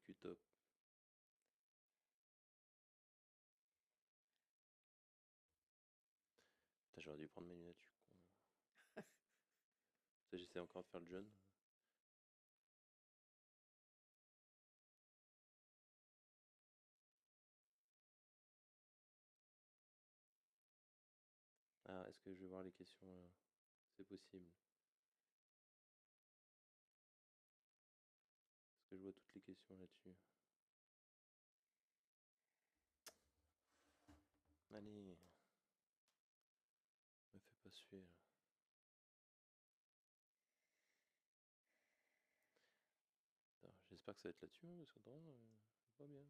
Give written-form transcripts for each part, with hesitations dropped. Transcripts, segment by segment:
Q-top. Putain, j'aurais dû prendre mes lunettes, je suis con. Ça, j'essaie encore de faire le jeune. Ah, est-ce que je vais voir les questions là? C'est possible. Est-ce que je vois toutes les questions là-dessus? Allez, me fais pas suer là. Putain, j'espère que ça va être là-dessus, hein, parce que pas bien.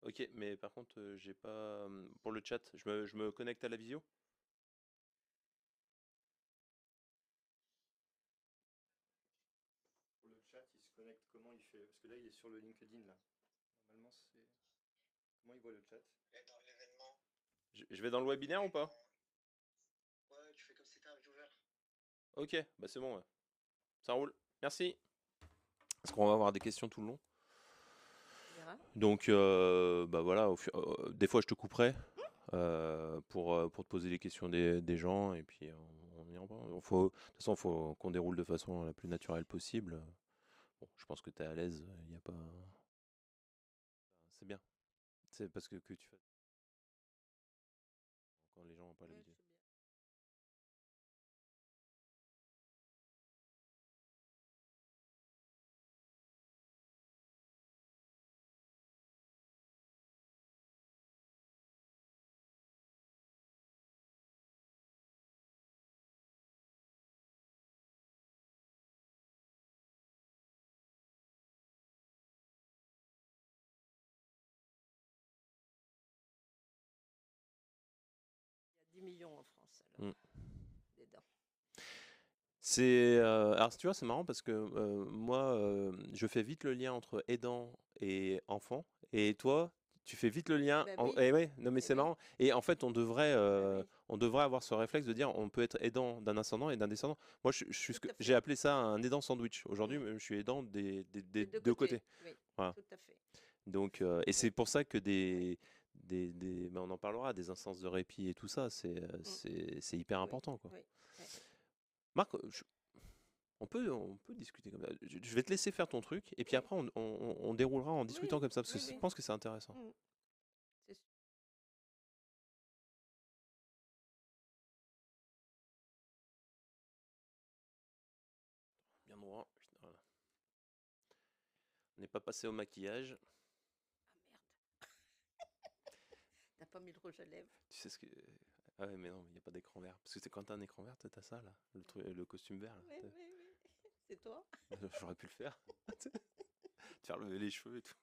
Ok, mais par contre, j'ai pas. Pour le chat, je me connecte à la visio? Pour le chat, il se connecte comment il fait? Parce que là, il est sur le LinkedIn, là. Normalement, c'est... Comment il voit le chat? Et dans l'événement, Je vais dans le webinaire ou et pas? dans... Ouais, tu fais comme si t'étais un viewer. Ok, bah c'est bon, ouais. Ça roule. Merci. Parce qu'on va avoir des questions tout le long. On verra. Donc, bah voilà, des fois je te couperai pour te poser les questions des gens et puis on y reprend. De toute façon, il faut qu'on déroule de façon la plus naturelle possible. Bon, je pense que tu es à l'aise, il n'y a pas. C'est bien. C'est parce que tu fais quand les gens n'ont pas Ouais, l'habitude. c'est bien. 10 millions en France, alors, Mm. des dents. Alors, tu vois, c'est marrant parce que moi, je fais vite le lien entre aidant et enfant, et toi, tu fais vite le lien. Ben oui, Eh ouais, non mais eh c'est oui, marrant. Et en fait, ben oui, on devrait avoir ce réflexe de dire, on peut être aidant d'un ascendant et d'un descendant. Moi, je suis tout à j'ai fait. appelé ça un aidant sandwich. Aujourd'hui, Mm. je suis aidant des Des deux deux côtés. côtés, oui, Voilà. tout à fait. Donc, et c'est Oui, pour ça que oui, ben, on en parlera, des instances de répit et tout ça, mm, c'est hyper oui, important, quoi. oui, oui. Marc, on peut discuter comme ça. Je vais te laisser faire ton truc, et puis Oui, après, on déroulera en discutant oui, comme ça, parce que oui, je oui. pense que c'est intéressant. Mm. C'est sûr. Bien droit. Putain, voilà. On n'est pas passé au maquillage. Ah merde, t'as pas mis le rouge à lèvres. Tu sais ce que. Ah ouais, mais non, il n'y a pas d'écran vert. Parce que c'est quand t'as un écran vert, t'as ça, là. Le costume vert, là. Oui, oui, oui. C'est toi? J'aurais pu le faire. Te faire lever les cheveux et tout.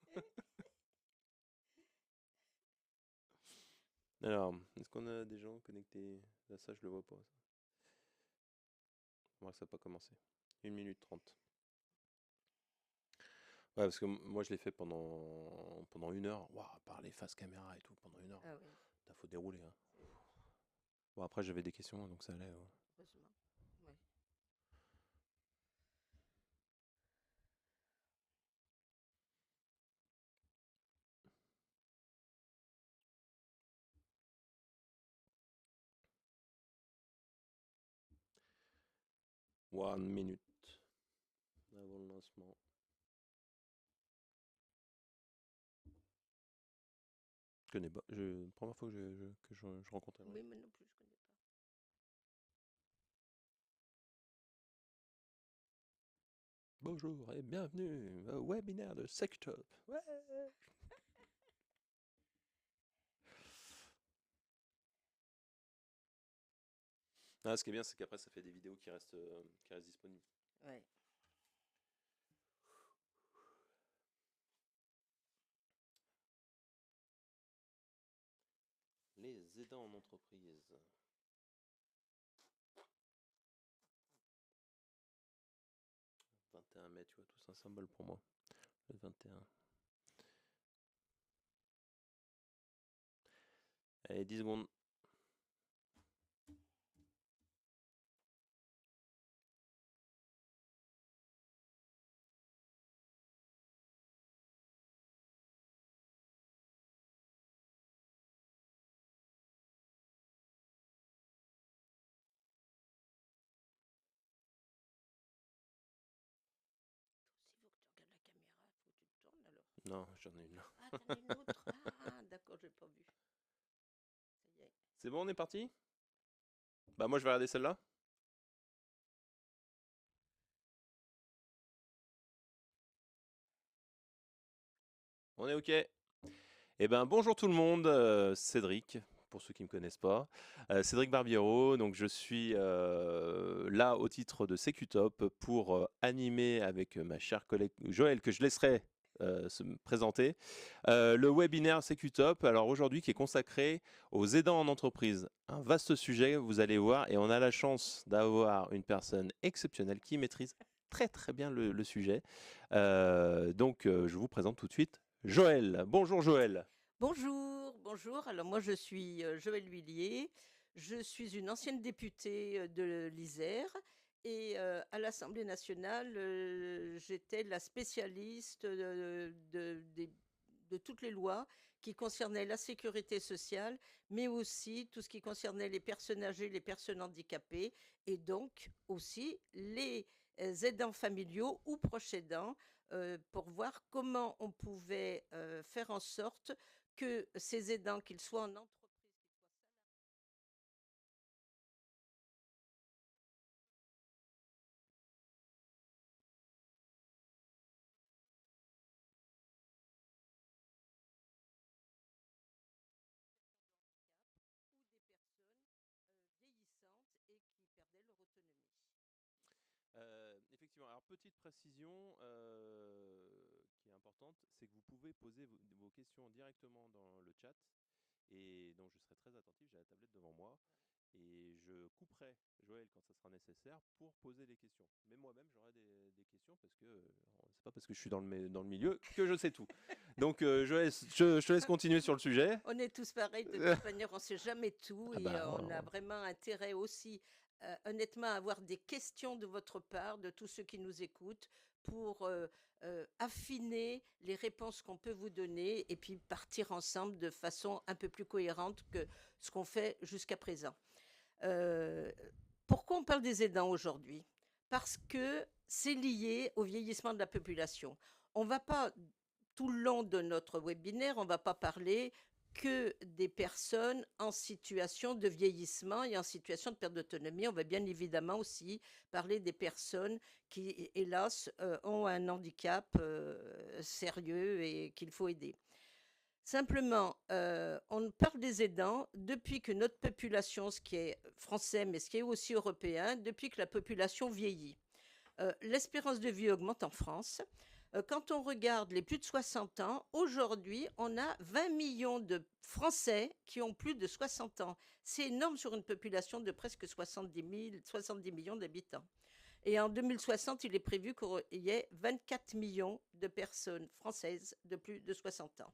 Alors, est-ce qu'on a des gens connectés? Là, ça, je le vois pas. Ça. Ouais, ça n'a pas commencé. 1 minute 30. Ouais, parce que moi, je l'ai fait pendant 1 heure. Waouh, parler face caméra et tout, pendant 1 heure. Ah oui, Putain, faut dérouler, hein. c'est Bon, après, j'avais des questions, donc ça allait, ouais. heureusement. Oui. One minute avant le lancement. Je connais pas. Première fois que je rencontre Emmerich. Oui, moi non plus, je connais pas. Bonjour et bienvenue au webinaire de Sectop. Ouais. Ah, ce qui est bien, c'est qu'après, ça fait des vidéos qui restent disponibles. Oui. Les aidants en entreprise. 21 mai, tu vois, tout c'est un symbole pour moi. Le 21. Allez, 10 secondes. Non, j'en ai une. Ah, t'en as une autre. Ah, d'accord, j'ai pas vu. Ça y est. C'est bon, on est parti? Bah moi je vais regarder celle-là. On est OK. Eh ben bonjour tout le monde, Cédric, pour ceux qui ne me connaissent pas. Cédric Barbiero, donc je suis là au titre de Sécutop pour animer avec ma chère collègue Joël, que je laisserai se présenter, le webinaire Sécutop, alors aujourd'hui qui est consacré aux aidants en entreprise. Un vaste sujet, vous allez voir, et on a la chance d'avoir une personne exceptionnelle qui maîtrise très très bien le sujet. Donc je vous présente tout de suite Joël. Bonjour Joël. Bonjour, bonjour. Alors moi je suis Joëlle Huillier. Je suis une ancienne députée de l'Isère et à l'Assemblée nationale, j'étais la spécialiste de toutes les lois qui concernaient la sécurité sociale, mais aussi tout ce qui concernait les personnes âgées, les personnes handicapées et donc aussi les aidants familiaux ou proches aidants pour voir comment on pouvait faire en sorte que ces aidants, qu'ils soient en entreprise, ou des personnes vieillissantes et qui perdaient leur autonomie. Effectivement, alors petite précision qui est importante, c'est que vous pouvez poser vos questions directement dans le chat et donc je serai très attentif, j'ai la tablette devant moi et je couperai Joël quand ça sera nécessaire pour poser les questions. Mais moi-même j'aurai des questions parce que c'est pas parce que je suis dans le milieu que je sais tout. Donc Joël, je te laisse continuer sur le sujet. On est tous pareils, de toute manière, on ne sait jamais tout Ah et bah, on a vraiment intérêt aussi, honnêtement, à avoir des questions de votre part, de tous ceux qui nous écoutent, pour affiner les réponses qu'on peut vous donner et puis partir ensemble de façon un peu plus cohérente que ce qu'on fait jusqu'à présent. Euh, Pourquoi on parle des aidants aujourd'hui? Parce que c'est lié au vieillissement de la population. On ne va pas, tout le long de notre webinaire, on ne va pas parler que des personnes en situation de vieillissement et en situation de perte d'autonomie. On va bien évidemment aussi parler des personnes qui, hélas, ont un handicap sérieux et qu'il faut aider. Simplement, on parle des aidants depuis que notre population, ce qui est français, mais ce qui est aussi européen, depuis que la population vieillit. L'espérance de vie augmente en France. Quand on regarde les plus de 60 ans, aujourd'hui, on a 20 millions de Français qui ont plus de 60 ans. C'est énorme sur une population de presque 70 millions d'habitants. Et en 2060, il est prévu qu'il y ait 24 millions de personnes françaises de plus de 60 ans.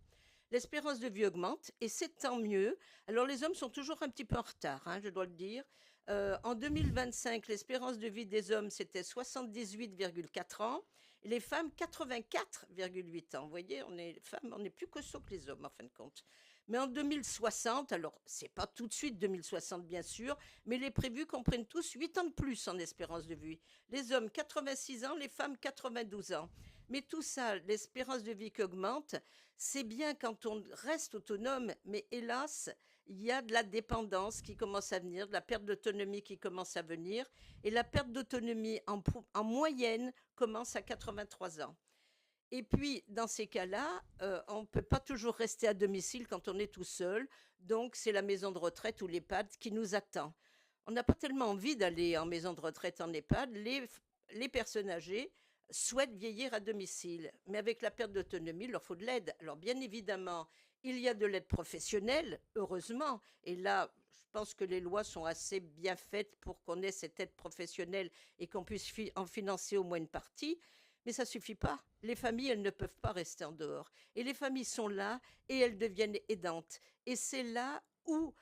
L'espérance de vie augmente et c'est tant mieux. Alors les hommes sont toujours un petit peu en retard, hein, je dois le dire. En 2025, l'espérance de vie des hommes, c'était 78,4 ans. Et les femmes, 84,8 ans. Vous voyez, les femmes, on est plus costauds que les hommes, en fin de compte. Mais en 2060, alors c'est pas tout de suite 2060 bien sûr, mais il est prévu qu'on prenne tous 8 ans de plus en espérance de vie. Les hommes 86 ans, les femmes 92 ans. Mais tout ça, l'espérance de vie qui augmente, c'est bien quand on reste autonome, mais hélas, il y a de la dépendance qui commence à venir, de la perte d'autonomie qui commence à venir, et la perte d'autonomie en moyenne commence à 83 ans. Et puis, dans ces cas-là, on ne peut pas toujours rester à domicile quand on est tout seul, donc c'est la maison de retraite ou l'EHPAD qui nous attend. On n'a pas tellement envie d'aller en maison de retraite, en EHPAD. Les personnes âgées souhaitent vieillir à domicile, mais avec la perte d'autonomie, il leur faut de l'aide. Alors bien évidemment, il y a de l'aide professionnelle, heureusement, et là, je pense que les lois sont assez bien faites pour qu'on ait cette aide professionnelle et qu'on puisse en financer au moins une partie. Mais ça ne suffit pas. Les familles, elles ne peuvent pas rester en dehors. Et les familles sont là et elles deviennent aidantes. Et c'est là où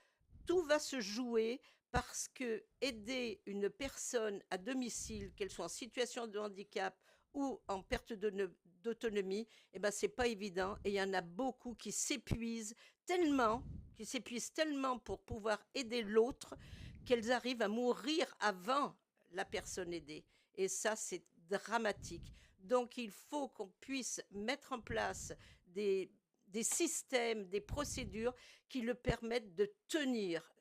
tout va se jouer parce que aider une personne à domicile, qu'elle soit en situation de handicap ou en perte d'autonomie, eh ben, c'est pas évident. Et il y en a beaucoup qui s'épuisent tellement pour pouvoir aider l'autre qu'elles arrivent à mourir avant la personne aidée. Et ça, c'est dramatique. Donc, il faut qu'on puisse mettre en place des, des systèmes, des procédures qui le permettent de tenir,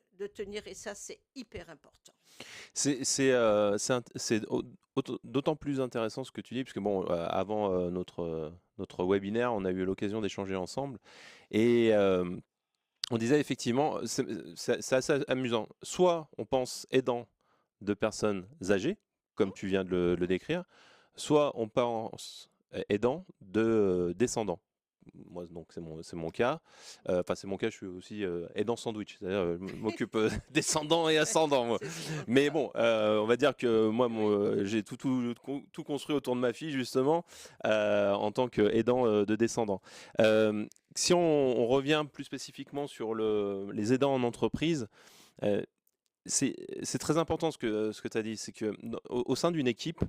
et ça, c'est hyper important. D'autant plus intéressant ce que tu dis, puisque bon, avant notre webinaire, on a eu l'occasion d'échanger ensemble, et on disait effectivement, c'est assez amusant. Soit on pense aidant de personnes âgées, comme tu viens de le décrire, soit on pense aidant de descendants. Moi, donc c'est mon cas. Enfin, c'est mon cas. Je suis aussi aidant sandwich, c'est-à-dire je m'occupe descendants et ascendants. Moi. Mais bon, on va dire que moi, j'ai tout construit autour de ma fille justement en tant qu'aidant de descendants. Si on revient plus spécifiquement sur les aidants en entreprise, c'est très important ce que tu as dit, c'est que au sein d'une équipe,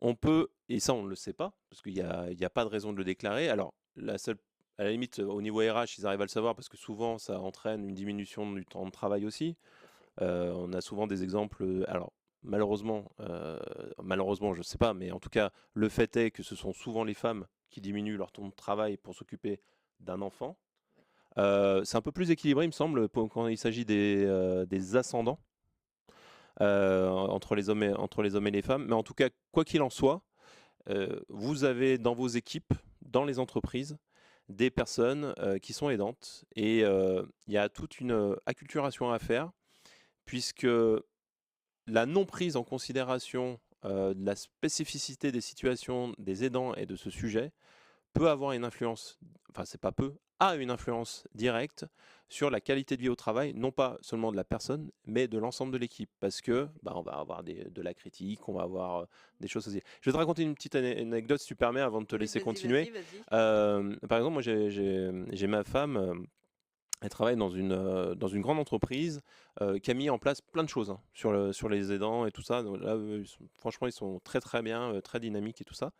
on peut, et ça on ne le sait pas, parce qu'il n'y a pas de raison de le déclarer. Alors, à la limite, au niveau RH, ils arrivent à le savoir parce que souvent ça entraîne une diminution du temps de travail aussi. On a souvent des exemples. Alors, malheureusement, je ne sais pas, mais en tout cas, le fait est que ce sont souvent les femmes qui diminuent leur temps de travail pour s'occuper d'un enfant. C'est un peu plus équilibré, il me semble, quand il s'agit des ascendants. Entre les hommes et les femmes. Mais en tout cas, quoi qu'il en soit, vous avez dans vos équipes, dans les entreprises, des personnes qui sont aidantes. Et il y a toute une acculturation à faire, puisque la non prise en considération de la spécificité des situations des aidants et de ce sujet peut avoir une influence, enfin c'est pas peu, a une influence directe sur la qualité de vie au travail, non pas seulement de la personne, mais de l'ensemble de l'équipe, parce que on va avoir de la critique, on va avoir des choses aussi. Je vais te raconter une petite anecdote si tu permets avant de te laisser continuer. Vas-y. Par exemple, moi j'ai ma femme. Elle travaille dans une grande entreprise qui a mis en place plein de choses sur les aidants et tout ça. Donc là, franchement, ils sont très très bien, très dynamiques et tout ça.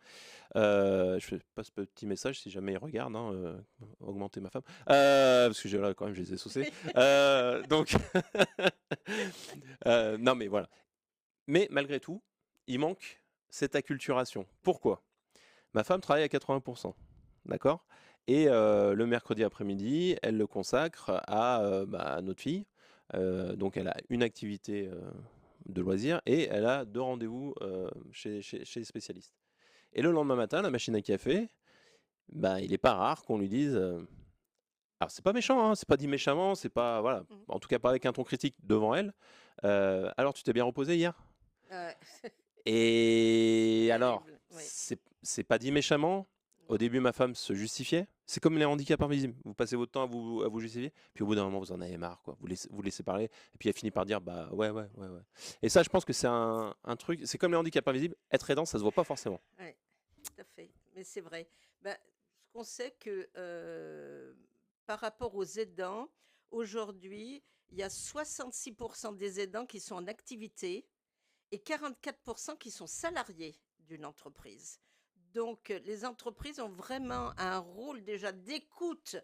Je passe ce petit message si jamais ils regardent, augmenter ma femme. Parce que là, quand même, je les ai saucés. Donc, non, mais voilà. Mais malgré tout, il manque cette acculturation. Pourquoi ? Ma femme travaille à 80%, d'accord ? Et le mercredi après-midi, elle le consacre à notre fille. Donc elle a une activité de loisir et elle a 2 rendez-vous chez les spécialistes. Et le lendemain matin, la machine à café, il n'est pas rare qu'on lui dise... alors c'est pas méchant, hein, c'est pas dit méchamment, c'est pas... Voilà, en tout cas pas avec un ton critique devant elle. Alors tu t'es bien reposé hier ? Et alors, c'est pas dit méchamment. Au début, ma femme se justifiait. C'est comme les handicaps invisibles. Vous passez votre temps à vous justifier. Puis au bout d'un moment, vous en avez marre, quoi. Vous laissez parler. Et puis elle finit par dire, ouais. Et ça, je pense que c'est un truc. C'est comme les handicaps invisibles. Être aidant, ça se voit pas forcément. Oui, tout à fait. Mais c'est vrai. Ce qu'on sait que par rapport aux aidants, aujourd'hui, il y a 66% des aidants qui sont en activité et 44% qui sont salariés d'une entreprise. Donc, les entreprises ont vraiment un rôle déjà d'écoute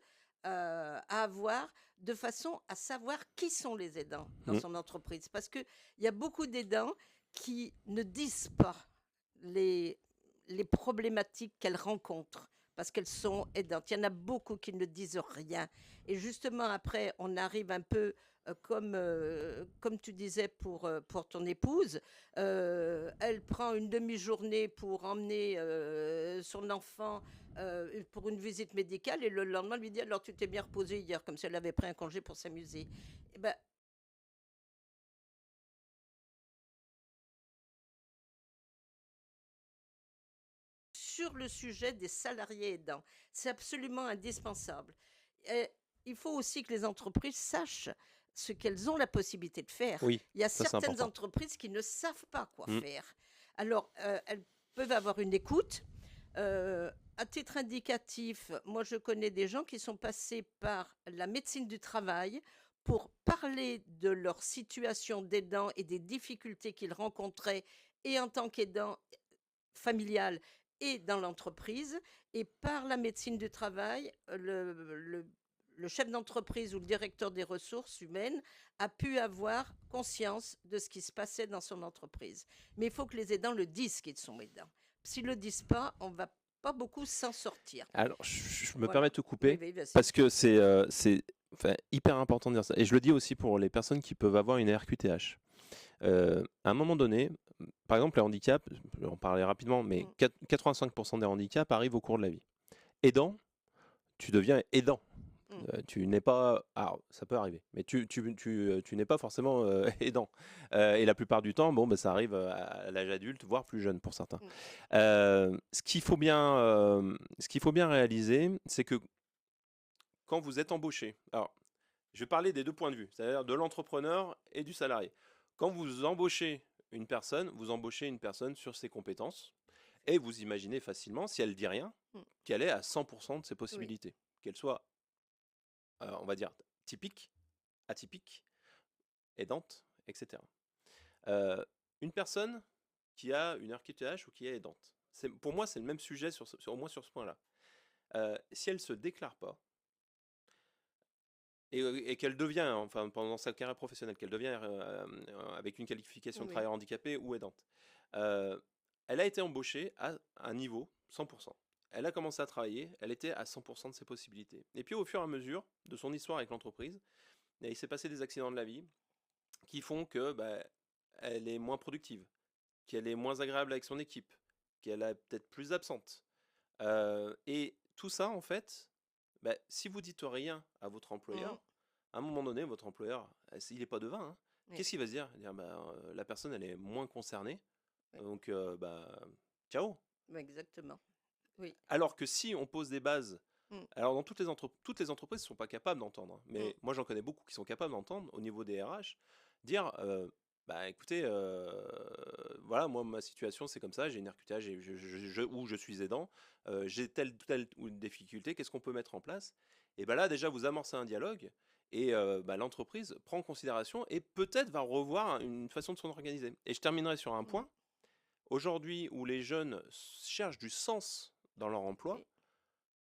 à avoir, de façon à savoir qui sont les aidants dans son entreprise. Parce qu'il y a beaucoup d'aidants qui ne disent pas les problématiques qu'elles rencontrent parce qu'elles sont aidantes. Il y en a beaucoup qui ne disent rien. Et justement, après, on arrive un peu comme tu disais pour ton épouse, elle prend une demi-journée pour emmener son enfant pour une visite médicale et le lendemain lui dit alors tu t'es bien reposé hier, comme si elle avait pris un congé pour s'amuser. Et sur le sujet des salariés aidants, c'est absolument indispensable. Et il faut aussi que les entreprises sachent ce qu'elles ont la possibilité de faire. Oui, il y a ça, certaines entreprises qui ne savent pas quoi faire. Alors, elles peuvent avoir une écoute. À titre indicatif, moi je connais des gens qui sont passés par la médecine du travail pour parler de leur situation d'aidant et des difficultés qu'ils rencontraient et en tant qu'aidant familial et dans l'entreprise. Et par la médecine du travail, le chef d'entreprise ou le directeur des ressources humaines a pu avoir conscience de ce qui se passait dans son entreprise. Mais il faut que les aidants le disent qu'ils sont aidants. s'ils le disent pas, on va pas beaucoup s'en sortir. Alors, je me Voilà. permets de te couper Oui, vas-y. parce que c'est enfin, hyper important de dire ça. Et je le dis aussi pour les personnes qui peuvent avoir une RQTH. À un moment donné, par exemple, les handicaps, je vais en parler rapidement, mais 85% des handicaps arrivent au cours de la vie. Aidant, tu deviens aidant. Tu n'es pas... Alors, ça peut arriver, mais tu n'es pas forcément aidant. Et la plupart du temps, bon, bah, ça arrive à l'âge adulte, voire plus jeune pour certains. Ce qu'il faut bien réaliser, c'est que quand vous êtes embauché, alors, je vais parler des deux points de vue, c'est-à-dire de l'entrepreneur et du salarié. Quand vous embauchez une personne sur ses compétences, et vous imaginez facilement, si elle dit rien, qu'elle est à 100% de ses possibilités. Qu'elle soit, on va dire, typique, atypique, aidante, etc. Une personne qui a une RQTH ou qui est aidante, pour moi, c'est le même sujet, au moins sur ce point-là. Si elle ne se déclare pas, et qu'elle devient, enfin pendant sa carrière professionnelle, qu'elle devient avec une qualification de travailleur handicapé ou aidante, elle a été embauchée à un niveau 100%. Elle a commencé à travailler, elle était à 100% de ses possibilités. Et puis au fur et à mesure de son histoire avec l'entreprise, il s'est passé des accidents de la vie qui font que elle est moins productive, qu'elle est moins agréable avec son équipe, qu'elle est peut-être plus absente. Et tout ça, en fait, si vous dites rien à votre employeur, à un moment donné, votre employeur, il n'est pas devin. Hein. Qu'est-ce qu'il va se dire? Il va dire la personne, elle est moins concernée. Donc, ciao. Exactement. Oui. Alors que si on pose des bases, alors dans toutes les entreprises ne sont pas capables d'entendre. Hein, mais moi, j'en connais beaucoup qui sont capables d'entendre au niveau des RH, dire écoutez, voilà, moi, ma situation, c'est comme ça, j'ai une RQTH où je suis aidant, j'ai telle difficulté, qu'est-ce qu'on peut mettre en place? Et là, déjà, vous amorcez un dialogue et l'entreprise prend en considération et peut-être va revoir une façon de s'organiser. Et je terminerai sur un point. Aujourd'hui, où les jeunes cherchent du sens dans leur emploi,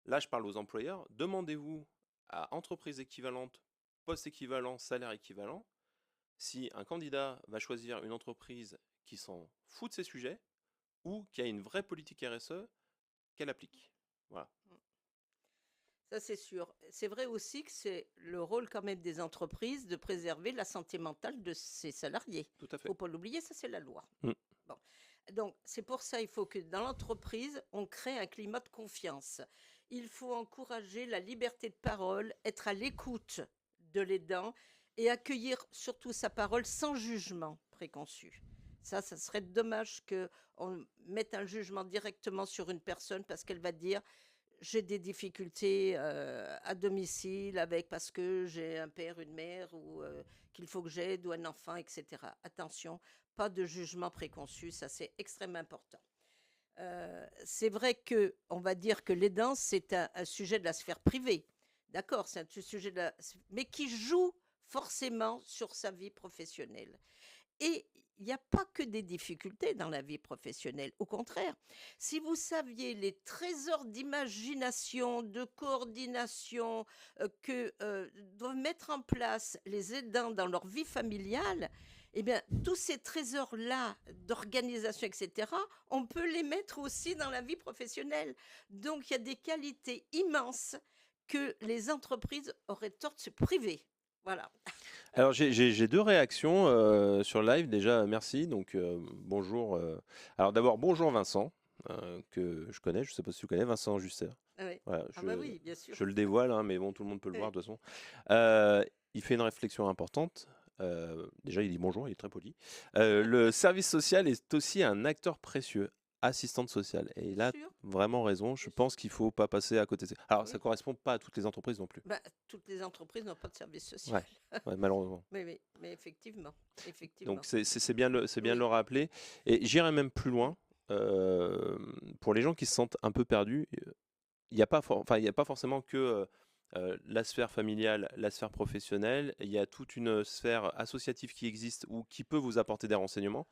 là, je parle aux employeurs, demandez-vous à entreprise équivalente, poste équivalent, salaire équivalent, si un candidat va choisir une entreprise qui s'en fout de ces sujets ou qui a une vraie politique RSE qu'elle applique. Voilà. Ça, c'est sûr. C'est vrai aussi que c'est le rôle quand même des entreprises de préserver la santé mentale de ses salariés. Tout à fait. Il ne faut pas l'oublier, ça c'est la loi. Bon. Donc, c'est pour ça il faut que dans l'entreprise, on crée un climat de confiance. Il faut encourager la liberté de parole, être à l'écoute de l'aidant et accueillir surtout sa parole sans jugement préconçu. Ça serait dommage qu'on mette un jugement directement sur une personne parce qu'elle va dire j'ai des difficultés à domicile parce que j'ai un père, une mère ou qu'il faut que j'aide ou un enfant, etc. Attention, pas de jugement préconçu, ça c'est extrêmement important. C'est vrai qu'on va dire que l'aidant, c'est un sujet de la sphère privée. D'accord, c'est un sujet mais qui joue forcément sur sa vie professionnelle. Et il n'y a pas que des difficultés dans la vie professionnelle. Au contraire, si vous saviez les trésors d'imagination, de coordination que doivent mettre en place les aidants dans leur vie familiale, eh bien, tous ces trésors-là d'organisation, etc., on peut les mettre aussi dans la vie professionnelle. Donc, il y a des qualités immenses que les entreprises auraient tort de se priver. Voilà. Alors j'ai deux réactions sur le live. Déjà, merci. Donc bonjour. Alors d'abord, bonjour Vincent, que je connais. Je ne sais pas si tu connais Vincent Juster. Oui. Voilà, Oui, bien sûr. Je le dévoile, hein, mais bon, tout le monde peut le voir de toute façon. Il fait une réflexion importante. Déjà, il dit bonjour, il est très poli. Le service social est aussi un acteur précieux. Assistante sociale. Et il a vraiment raison. Je pense qu'il ne faut pas passer à côté. Alors, ça ne correspond pas à toutes les entreprises non plus. Toutes les entreprises n'ont pas de service social. Ouais, malheureusement. Mais effectivement. Donc, c'est bien de le rappeler. Et j'irai même plus loin. Pour les gens qui se sentent un peu perdus, il n'y a pas forcément que la sphère familiale, la sphère professionnelle. Il y a toute une sphère associative qui existe ou qui peut vous apporter des renseignements.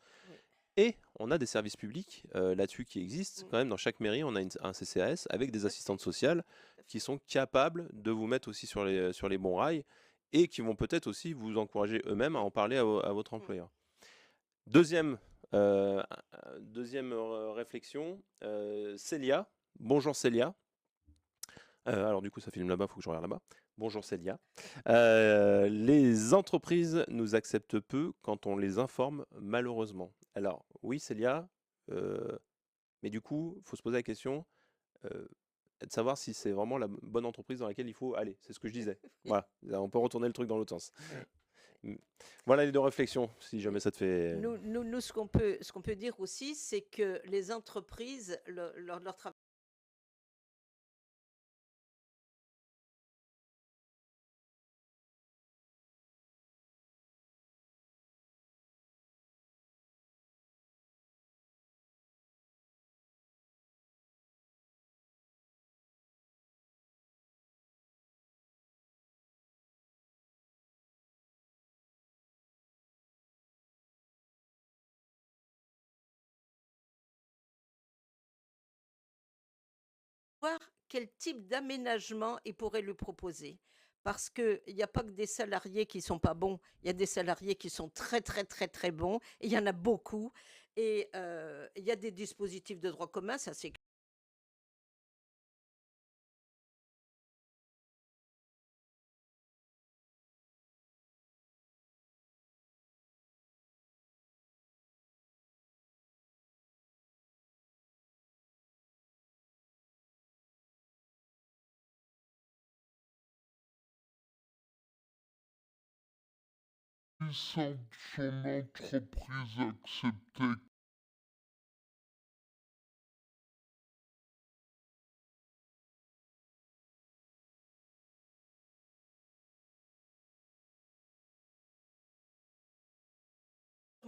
Et on a des services publics là-dessus qui existent. Quand même, dans chaque mairie, on a un CCAS avec des assistantes sociales qui sont capables de vous mettre aussi sur les bons rails et qui vont peut-être aussi vous encourager eux-mêmes à en parler à votre employeur. Deuxième Deuxième réflexion, Célia. Bonjour Célia. Alors du coup, ça filme là-bas, il faut que je regarde là-bas. Bonjour Célia. Les entreprises nous acceptent peu quand on les informe, malheureusement. Alors oui Célia, mais du coup, il faut se poser la question de savoir si c'est vraiment la bonne entreprise dans laquelle il faut aller. C'est ce que je disais. Voilà, on peut retourner le truc dans l'autre sens. Voilà les deux réflexions, si jamais ça te fait... Nous, ce qu'on peut dire aussi, c'est que les entreprises, leur travail voir quel type d'aménagement ils pourraient lui proposer. Parce qu'il n'y a pas que des salariés qui sont pas bons, il y a des salariés qui sont très très très très bons, et il y en a beaucoup. Et il y a des dispositifs de droit commun, ça c'est Son entreprise acceptait.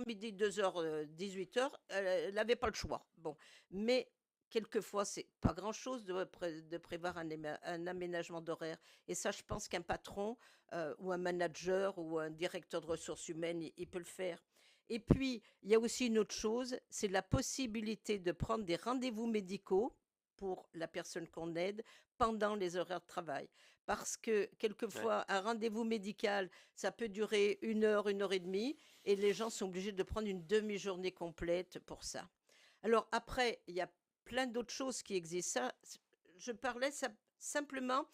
midi, 2h, 18h, elle n'avait pas le choix. Bon, mais quelquefois, c'est pas grand-chose de prévoir un aménagement d'horaire. Et ça, je pense qu'un patron ou un manager ou un directeur de ressources humaines, il peut le faire. Et puis, il y a aussi une autre chose, c'est la possibilité de prendre des rendez-vous médicaux pour la personne qu'on aide pendant les horaires de travail. Parce que Ouais. quelquefois, un rendez-vous médical, ça peut durer 1 heure et demie, et les gens sont obligés de prendre une demi-journée complète pour ça. Alors après, il y a plein d'autres choses qui existent. Ça, je parlais simplement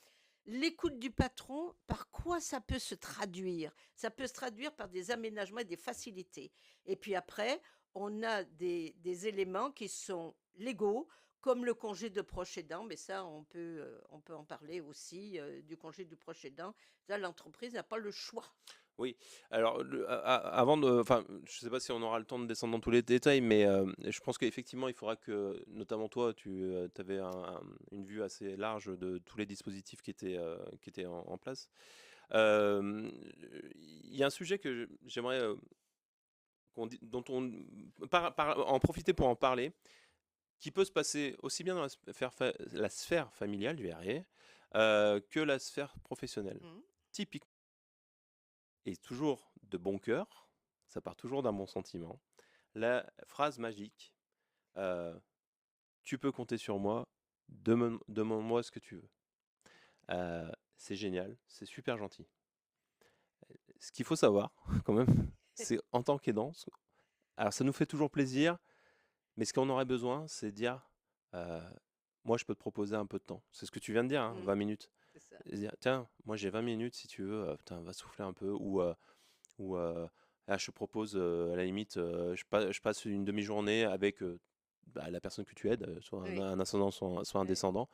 l'écoute du patron, par quoi ça peut se traduire? Ça peut se traduire par des aménagements et des facilités. Et puis après, on a des éléments qui sont légaux, comme le congé de proche aidant, mais ça, on peut en parler aussi, du congé du proche aidant. Là, l'entreprise n'a pas le choix. Oui, alors avant de, enfin, je sais pas si on aura le temps de descendre dans tous les détails, mais je pense qu'effectivement, il faudra que, notamment toi, tu avais une vue assez large de tous les dispositifs qui étaient en place. Il y a un sujet que j'aimerais dont on en profiter pour en parler, qui peut se passer aussi bien dans la sphère familiale, je vais y arriver, que la sphère professionnelle. Mhm. Typiquement, et toujours de bon cœur, ça part toujours d'un bon sentiment. La phrase magique, tu peux compter sur moi, demande-moi ce que tu veux. C'est génial, c'est super gentil. Ce qu'il faut savoir, quand même, c'est en tant qu'aidant, alors ça nous fait toujours plaisir, mais ce qu'on aurait besoin, c'est de dire, moi je peux te proposer un peu de temps. C'est ce que tu viens de dire, hein, 20 minutes. C'est ça. Et dire, tiens, moi j'ai 20 minutes si tu veux, putain, va souffler un peu, ou là, je te propose, à la limite, je passe une demi-journée avec la personne que tu aides, soit Oui, un ascendant, soit un oui, descendant,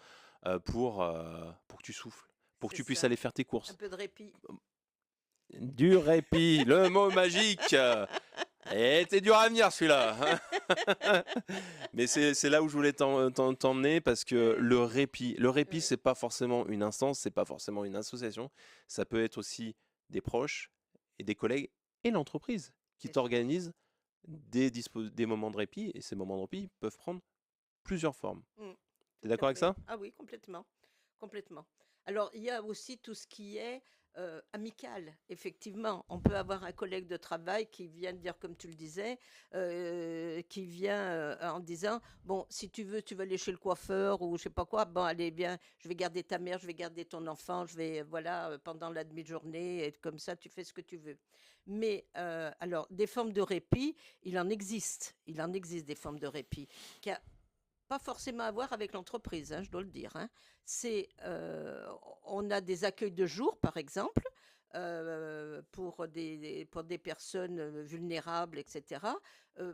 pour que tu souffles, pour que c'est tu puisses ça. aller faire tes Un courses. peu de répit. Du répit, le mot magique. Et t'es dur à venir celui-là. Mais c'est là où je voulais t'emmener parce que Oui, le répit, oui, c'est pas forcément une instance, c'est pas forcément une association. Ça peut être aussi des proches et des collègues et l'entreprise qui c'est ça. t'organise des moments de répit, et ces moments de répit peuvent prendre plusieurs formes. Mm, T'es tout à d'accord avec fait. ça? Ah oui, complètement. complètement. Alors, il y a aussi tout ce qui est amical, effectivement. On peut avoir un collègue de travail qui vient dire, comme tu le disais, qui vient en disant, bon, si tu veux, tu vas aller chez le coiffeur ou je sais pas quoi, bon, allez, bien, je vais garder ta mère, je vais garder ton enfant, je vais, voilà, pendant la demi-journée, et comme ça, tu fais ce que tu veux. Mais, alors, des formes de répit, il en existe des formes de répit, qui a pas forcément à voir avec l'entreprise, hein, je dois le dire, hein. C'est, on a des accueils de jour, par exemple, pour des personnes vulnérables, etc. euh,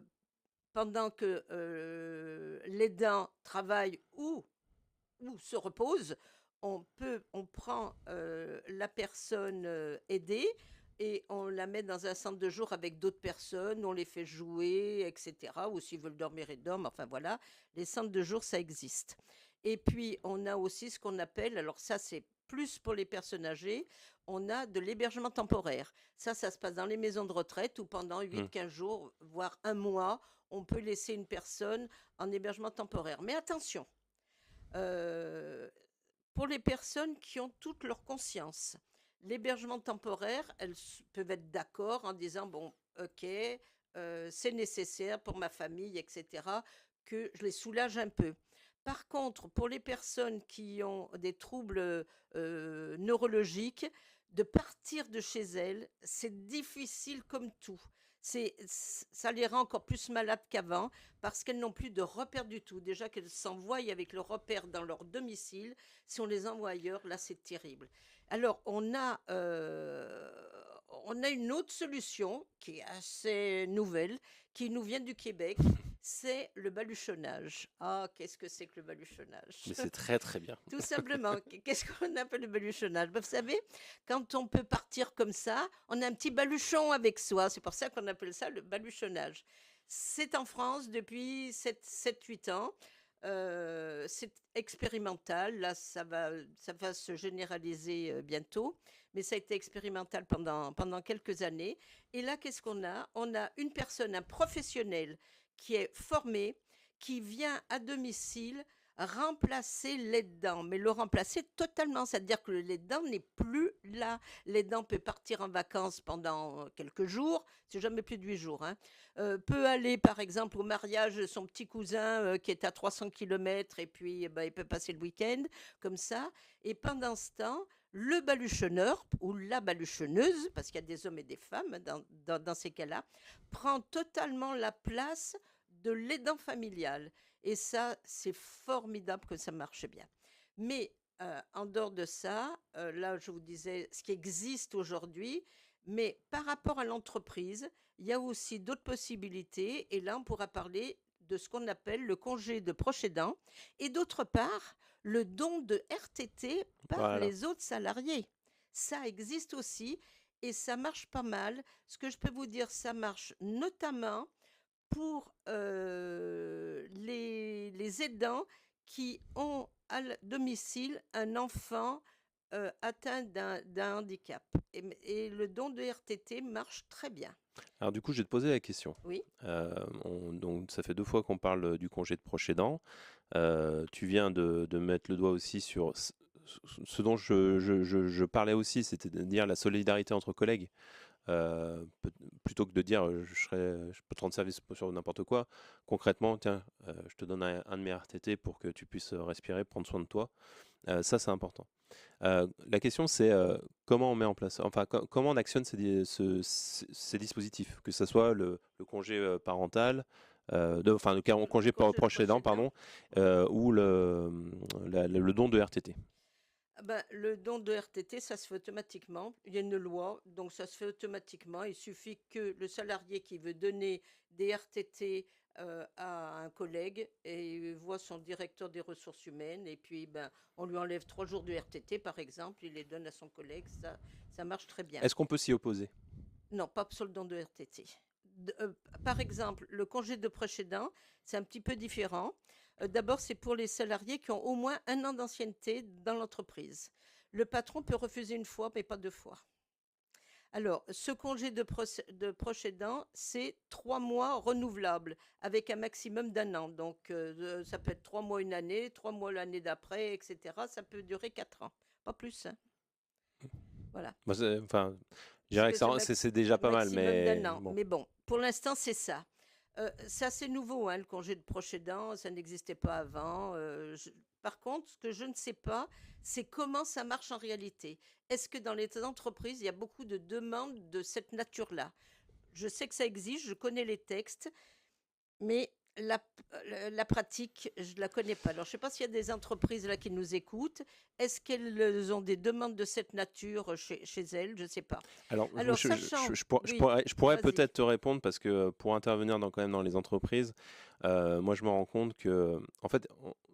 Pendant que l'aidant travaille ou se repose, on prend la personne aidée et on la met dans un centre de jour avec d'autres personnes, on les fait jouer, etc. Ou s'ils veulent dormir, ils dorment. Enfin voilà, les centres de jour, ça existe. Et puis, on a aussi ce qu'on appelle, alors ça, c'est plus pour les personnes âgées, on a de l'hébergement temporaire. Ça se passe dans les maisons de retraite où pendant Hmm. 8-15 jours, voire un mois, on peut laisser une personne en hébergement temporaire. Mais attention, euh, pour les personnes qui ont toute leur conscience, l'hébergement temporaire, elles peuvent être d'accord en disant, bon, ok, c'est nécessaire pour ma famille, etc., que je les soulage un peu. Par contre, pour les personnes qui ont des troubles neurologiques, de partir de chez elles, c'est difficile comme tout. Ça les rend encore plus malades qu'avant parce qu'elles n'ont plus de repères du tout. Déjà qu'elles s'envoient avec le repère dans leur domicile, si on les envoie ailleurs, là, c'est terrible. Alors, on a une autre solution qui est assez nouvelle, qui nous vient du Québec, c'est le baluchonnage. Ah, qu'est-ce que c'est que le baluchonnage? Mais c'est très très bien. Tout simplement. Qu'est-ce qu'on appelle le baluchonnage? Ben, vous savez, quand on peut partir comme ça, on a un petit baluchon avec soi. C'est pour ça qu'on appelle ça le baluchonnage. C'est en France depuis 7-8 ans. C'est expérimental. Là, ça va se généraliser bientôt. Mais ça a été expérimental pendant quelques années. Et là, qu'est-ce qu'on a? On a une personne, un professionnel qui est formé, qui vient à domicile remplacer l'aidant, mais le remplacer totalement, c'est-à-dire que l'aidant n'est plus là. L'aidant peut partir en vacances pendant quelques jours, c'est jamais plus de 8 jours, hein. Peut aller par exemple au mariage de son petit cousin qui est à 300 km et puis il peut passer le week-end comme ça. Et pendant ce temps, le baluchonneur ou la baluchonneuse, parce qu'il y a des hommes et des femmes dans ces cas-là, prend totalement la place de l'aidant familial. Et ça, c'est formidable que ça marche bien. Mais en dehors de ça, là, je vous disais ce qui existe aujourd'hui, mais par rapport à l'entreprise, il y a aussi d'autres possibilités. Et là, on pourra parler de ce qu'on appelle le congé de proche aidant. Et d'autre part, le don de RTT par Voilà. les autres salariés. Ça existe aussi et ça marche pas mal. Ce que je peux vous dire, ça marche notamment pour les aidants qui ont à domicile un enfant atteint d'un handicap. Et le don de RTT marche très bien. Alors du coup, je vais te poser la question. Oui. Donc ça fait 2 fois qu'on parle du congé de proche aidant. Tu viens de mettre le doigt aussi sur ce dont je parlais aussi, c'était de dire la solidarité entre collègues. Plutôt que de dire je peux te rendre service sur n'importe quoi, concrètement, tiens, je te donne un de mes RTT pour que tu puisses respirer, prendre soin de toi. Ça, c'est important. La question, c'est comment on met en place, enfin, comment on actionne ces dispositifs, que ce soit le congé parental, enfin, le congé proche aidant, pardon, ou le don de RTT. Le don de RTT, ça se fait automatiquement. Il y a une loi, donc ça se fait automatiquement. Il suffit que le salarié qui veut donner des RTT à un collègue et voit son directeur des ressources humaines et puis on lui enlève 3 jours de RTT par exemple, il les donne à son collègue, ça marche très bien. Est-ce qu'on peut s'y opposer? Non, pas sur le don de RTT. Par exemple, le congé de proche aidant, c'est un petit peu différent. D'abord, c'est pour les salariés qui ont au moins 1 an d'ancienneté dans l'entreprise. Le patron peut refuser 1 fois, mais pas 2 fois. Alors, ce congé de proche aidant, c'est 3 mois renouvelables avec un maximum d'un an. Donc, ça peut être 3 mois une année, 3 mois l'année d'après, etc. Ça peut durer 4 ans, pas plus, hein. Voilà. Moi, enfin, je Parce dirais que que c'est c'est déjà pas mal, maximum d'un mais an. bon. Mais bon, pour l'instant, c'est ça. C'est assez nouveau, hein, le congé de proche aidant. Ça n'existait pas avant. Par contre, ce que je ne sais pas, c'est comment ça marche en réalité. Est-ce que dans les entreprises, il y a beaucoup de demandes de cette nature-là? Je sais que ça existe, je connais les textes, mais la pratique, je ne la connais pas. Alors, je ne sais pas s'il y a des entreprises là qui nous écoutent. Est-ce qu'elles ont des demandes de cette nature chez elles? Je ne sais pas. Alors, Alors, sachant, oui, je pourrais vas-y. peut-être te répondre parce que pour intervenir quand même dans les entreprises, moi je me rends compte que, en fait,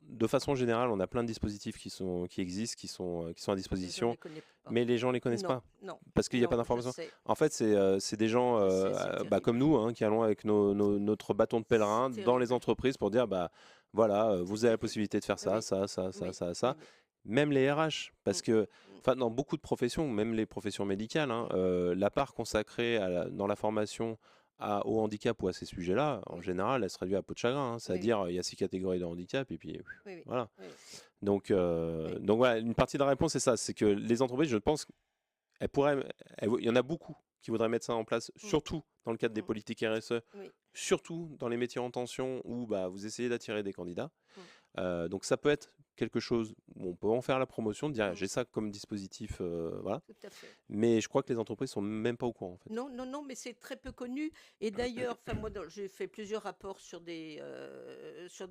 de façon générale, on a plein de dispositifs qui existent, qui sont à Les gens ne disposition, les connaissent pas. mais les gens les connaissent Non, pas non, parce qu'il n'y a pas non, je d'information. sais. En fait, c'est des gens Je sais, c'est bah, comme terrible. nous hein, qui allons avec notre bâton de pèlerin C'est dans les terrible. entreprises pour dire bah voilà, C'est vous avez la terrible. possibilité de faire ça, Oui, ça, ça, ça, oui, ça, oui, ça. oui. Même les RH, parce Mm, que mm, enfin, dans beaucoup de professions, même les professions médicales, hein, la part consacrée dans la formation au handicap ou à ces sujets-là, en oui, général, elle se réduit à peau de chagrin, hein. oui, C'est-à-dire, il y a 6 catégories de handicap, et puis oui, oui, voilà. oui, oui, Donc voilà, une partie de la réponse, c'est ça, c'est que les entreprises, je pense, il y en a beaucoup qui voudraient mettre ça en place, mm, surtout dans le cadre des mm, politiques RSE, oui, surtout dans les métiers en tension où bah, vous essayez d'attirer des candidats. mm, Donc ça peut être quelque chose où on peut en faire la promotion, de dire mm, j'ai ça comme dispositif, voilà. tout à fait. Mais je crois que les entreprises sont même pas au courant en fait. Non, non, non, mais c'est très peu connu. Et d'ailleurs, enfin moi, j'ai fait plusieurs rapports sur des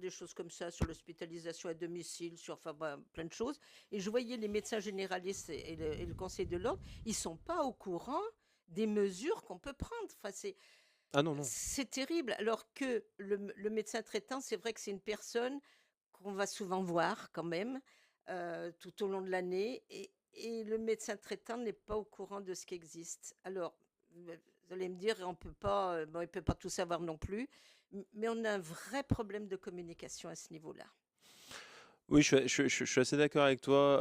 choses comme ça, sur l'hospitalisation à domicile, sur enfin plein de choses. Et je voyais les médecins généralistes et le Conseil de l'ordre, ils sont pas au courant des mesures qu'on peut prendre. Enfin, Ah non, non. c'est terrible. Alors que le médecin traitant, c'est vrai que c'est une personne qu'on va souvent voir quand même tout au long de l'année. Et le médecin traitant n'est pas au courant de ce qui existe. Alors, vous allez me dire, on peut pas, bon, il ne peut pas tout savoir non plus, mais on a un vrai problème de communication à ce niveau-là. Oui, je suis assez d'accord avec toi.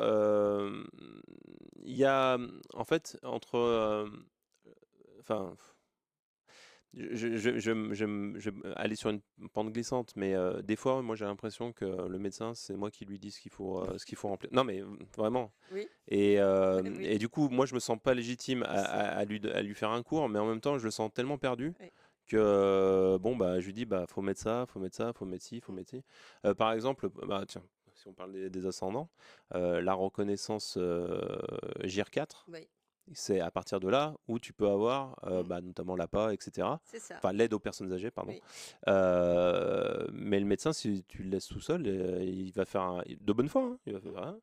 Il y a, en fait, enfin, je vais aller sur une pente glissante, mais des fois, moi, j'ai l'impression que le médecin, c'est moi qui lui dis ce qu'il faut remplir. Non, mais vraiment. Oui, oui, Et du coup, moi, je me sens pas légitime à lui faire un cours, mais en même temps, je le sens tellement perdu oui. que bon, bah, je lui dis, bah, faut mettre ça, faut mettre ça, faut mettre ci, faut mettre ci. Par exemple, bah, tiens, si on parle des ascendants, la reconnaissance GIR4. Oui, C'est à partir de là où tu peux avoir mm, bah, notamment l'APA, etc. c'est ça. Enfin, l'aide aux personnes âgées, pardon. Oui, Mais le médecin, si tu le laisses tout seul, il va faire de bonne foi, hein,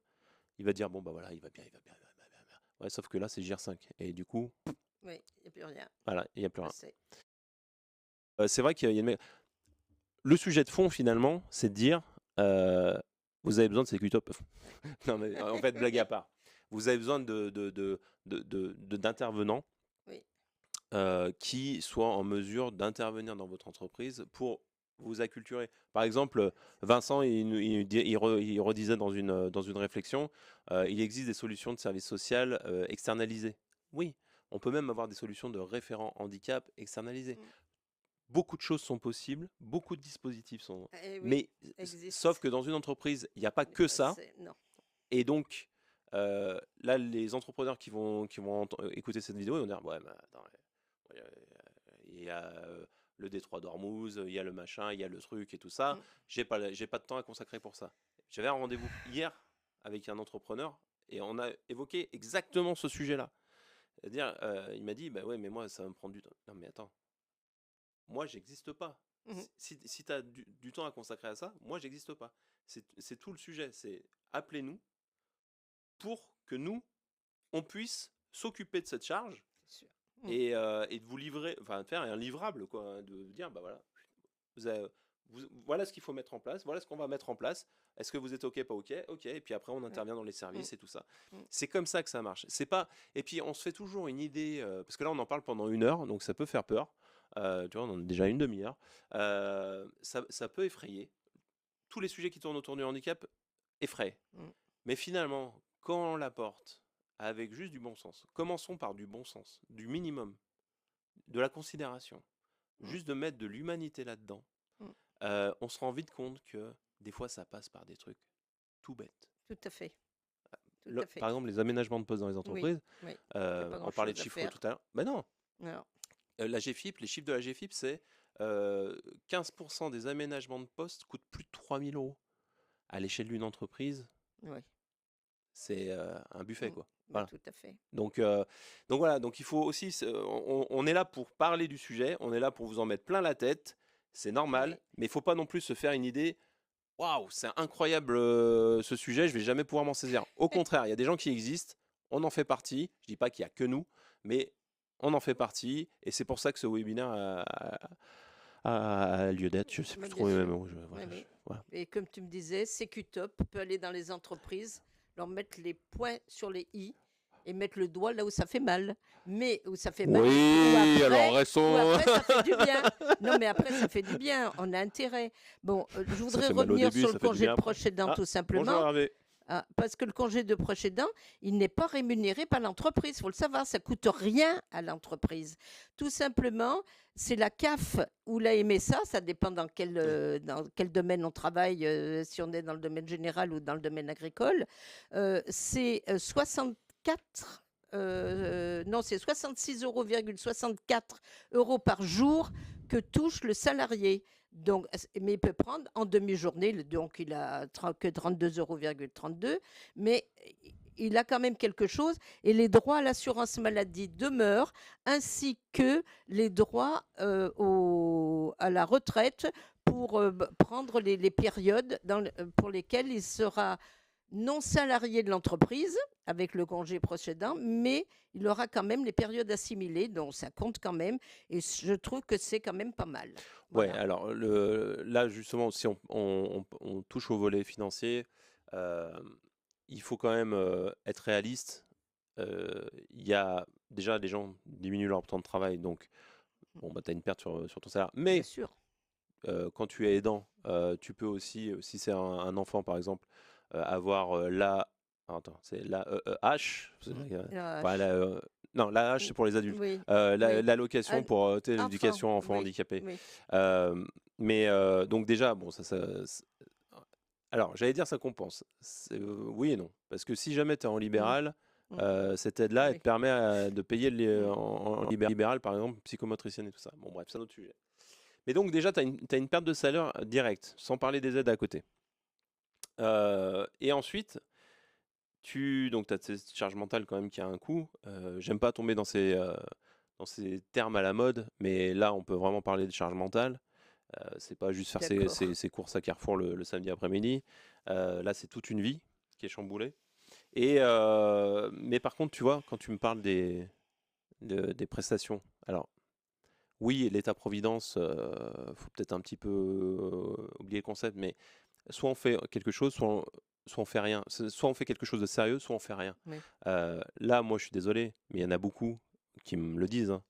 il va dire bon bah voilà, il va bien, il va bien, il va bien, il va bien. Ouais, sauf que là c'est GIR5 et du coup, oui, il n'y a plus rien. voilà, il n'y a plus Je rien. sais. C'est vrai qu'il y a le sujet de fond finalement, c'est de dire vous avez besoin de Sécutop. Non mais en fait, blague à part. Vous avez besoin d'intervenants Oui, qui soient en mesure d'intervenir dans votre entreprise pour vous acculturer. Par exemple, Vincent, il redisait dans une réflexion, il existe des solutions de services sociaux externalisées. Oui, on peut même avoir des solutions de référents handicap externalisées. mm, Beaucoup de choses sont possibles, beaucoup de dispositifs sont... eh oui, Mais existe. sauf que dans une entreprise, il n'y a pas On n'est que pas ça. assez- Non. Et donc, là, les entrepreneurs qui vont écouter cette vidéo, ils vont dire, ouais, mais attends, il y a le Détroit d'Ormuz, il y a le machin, il y a le truc et tout ça. Mm. J'ai pas de temps à consacrer pour ça. J'avais un rendez-vous hier avec un entrepreneur et on a évoqué exactement ce sujet-là. C'est-à-dire, il m'a dit, bah ouais, mais moi, ça va me prendre du temps. Non, mais attends, moi, j'existe pas. Mhm. Si tu as du temps à consacrer à ça, moi, j'existe pas. C'est tout le sujet. C'est appelez-nous pour que nous, on puisse s'occuper de cette charge C'est sûr. Mm. et de vous livrer, enfin de faire un livrable, quoi, de dire, bah voilà, voilà ce qu'il faut mettre en place, voilà ce qu'on va mettre en place, est-ce que vous êtes ok, pas ok, ok, et puis après on intervient dans les services et tout ça. C'est comme ça que ça marche. C'est pas, et puis on se fait toujours une idée, parce que là on en parle pendant 1 heure, donc ça peut faire peur, tu vois, on en a déjà une demi-heure, ça peut effrayer. Tous les sujets qui tournent autour du handicap effraient. Mais finalement, quand on l'apporte avec juste du bon sens. Commençons par du bon sens, du minimum, de la considération. Mm. Juste de mettre de l'humanité là-dedans. Mm. On se rend vite compte que des fois, ça passe par des trucs tout bêtes. Tout à fait. Tout à fait. Par exemple, les aménagements de postes dans les Oui, entreprises. oui. Il n'y a pas On parlait de grand-chose à chiffres faire. tout à l'heure. Ben non, Alors, la GFIP, les chiffres de la GFIP, c'est 15% des aménagements de postes coûtent plus de 3 000 euros. À l'échelle d'une entreprise, oui. c'est un buffet, Mm. quoi. Bah, Voilà. tout à fait. Donc voilà, donc il faut aussi, on est là pour parler du sujet, on est là pour vous en mettre plein la tête, c'est normal, Oui. mais il faut pas non plus se faire une idée, waouh, c'est incroyable ce sujet, je vais jamais pouvoir m'en saisir. Au contraire, il y a des gens qui existent, on en fait partie, je dis pas qu'il y a que nous, mais on en fait partie, et c'est pour ça que ce webinaire a lieu d'être, je sais Bah, plus bien trop les sûr. mots. Oui, oui. Voilà. Et comme tu me disais, Sécutop peut aller dans les entreprises, leur mettre les points sur les i et mettre le doigt là où ça fait mal. Mais où ça fait mal, ou Oui, après, alors ou restons. après ça fait du bien. Non, mais après ça fait du bien. On a intérêt. Bon, je Ça voudrais fait mal au revenir début, sur ça le fait du congé bien de après. proche aidant, Ah, tout bonjour simplement. Hervé. Parce que le congé de proche aidant, il n'est pas rémunéré par l'entreprise. Il faut le savoir, ça coûte rien à l'entreprise. Tout simplement, c'est la CAF ou la MSA, ça dépend dans quel domaine on travaille, si on est dans le domaine général ou dans le domaine agricole. C'est 64. Non, c'est 66,64 € par jour que touche le salarié. Donc, mais il peut prendre en demi-journée, donc il a que 32,32 €, mais il a quand même quelque chose. Et les droits à l'assurance maladie demeurent, ainsi que les droits à la retraite pour prendre les périodes pour lesquelles il sera non salarié de l'entreprise avec le congé précédent, mais il aura quand même les périodes assimilées, donc ça compte quand même. Et je trouve que c'est quand même pas mal. Ouais, Voilà. alors là justement, si on touche au volet financier, il faut quand même être réaliste. Il y a déjà des gens diminuent leur temps de travail, donc bon, bah, tu as une perte sur ton salaire. Bien Mais sûr. quand tu es aidant, tu peux aussi, si c'est un enfant par exemple, avoir attends, c'est l'AEEH. Non, l'AEEH c'est pour les adultes. Oui, L'allocation pour l'éducation enfants oui, handicapés. oui. Mais donc déjà, bon, alors j'allais dire ça compense. Oui et non. Parce que si jamais tu es en libéral, cette aide-là, elle te permet de payer en libéral, par exemple, psychomotricienne et tout ça. Bon, bref, c'est un autre sujet. Mais donc déjà, tu as une perte de salaire directe, sans parler des aides à côté. Et ensuite, tu as cette charge mentale quand même qui a un coût. J'aime pas tomber dans ces termes à la mode, mais là, on peut vraiment parler de charge mentale. C'est pas juste faire ses courses à Carrefour le samedi après-midi. Là, c'est toute une vie qui est chamboulée. Mais par contre, tu vois, quand tu me parles des prestations, alors oui, l'État-providence, faut peut-être un petit peu oublier le concept, mais soit on fait quelque chose, soit on fait rien. Soit on fait quelque chose de sérieux, soit on fait rien. Oui. Là, moi, je suis désolé, mais il y en a beaucoup qui me le disent, hein,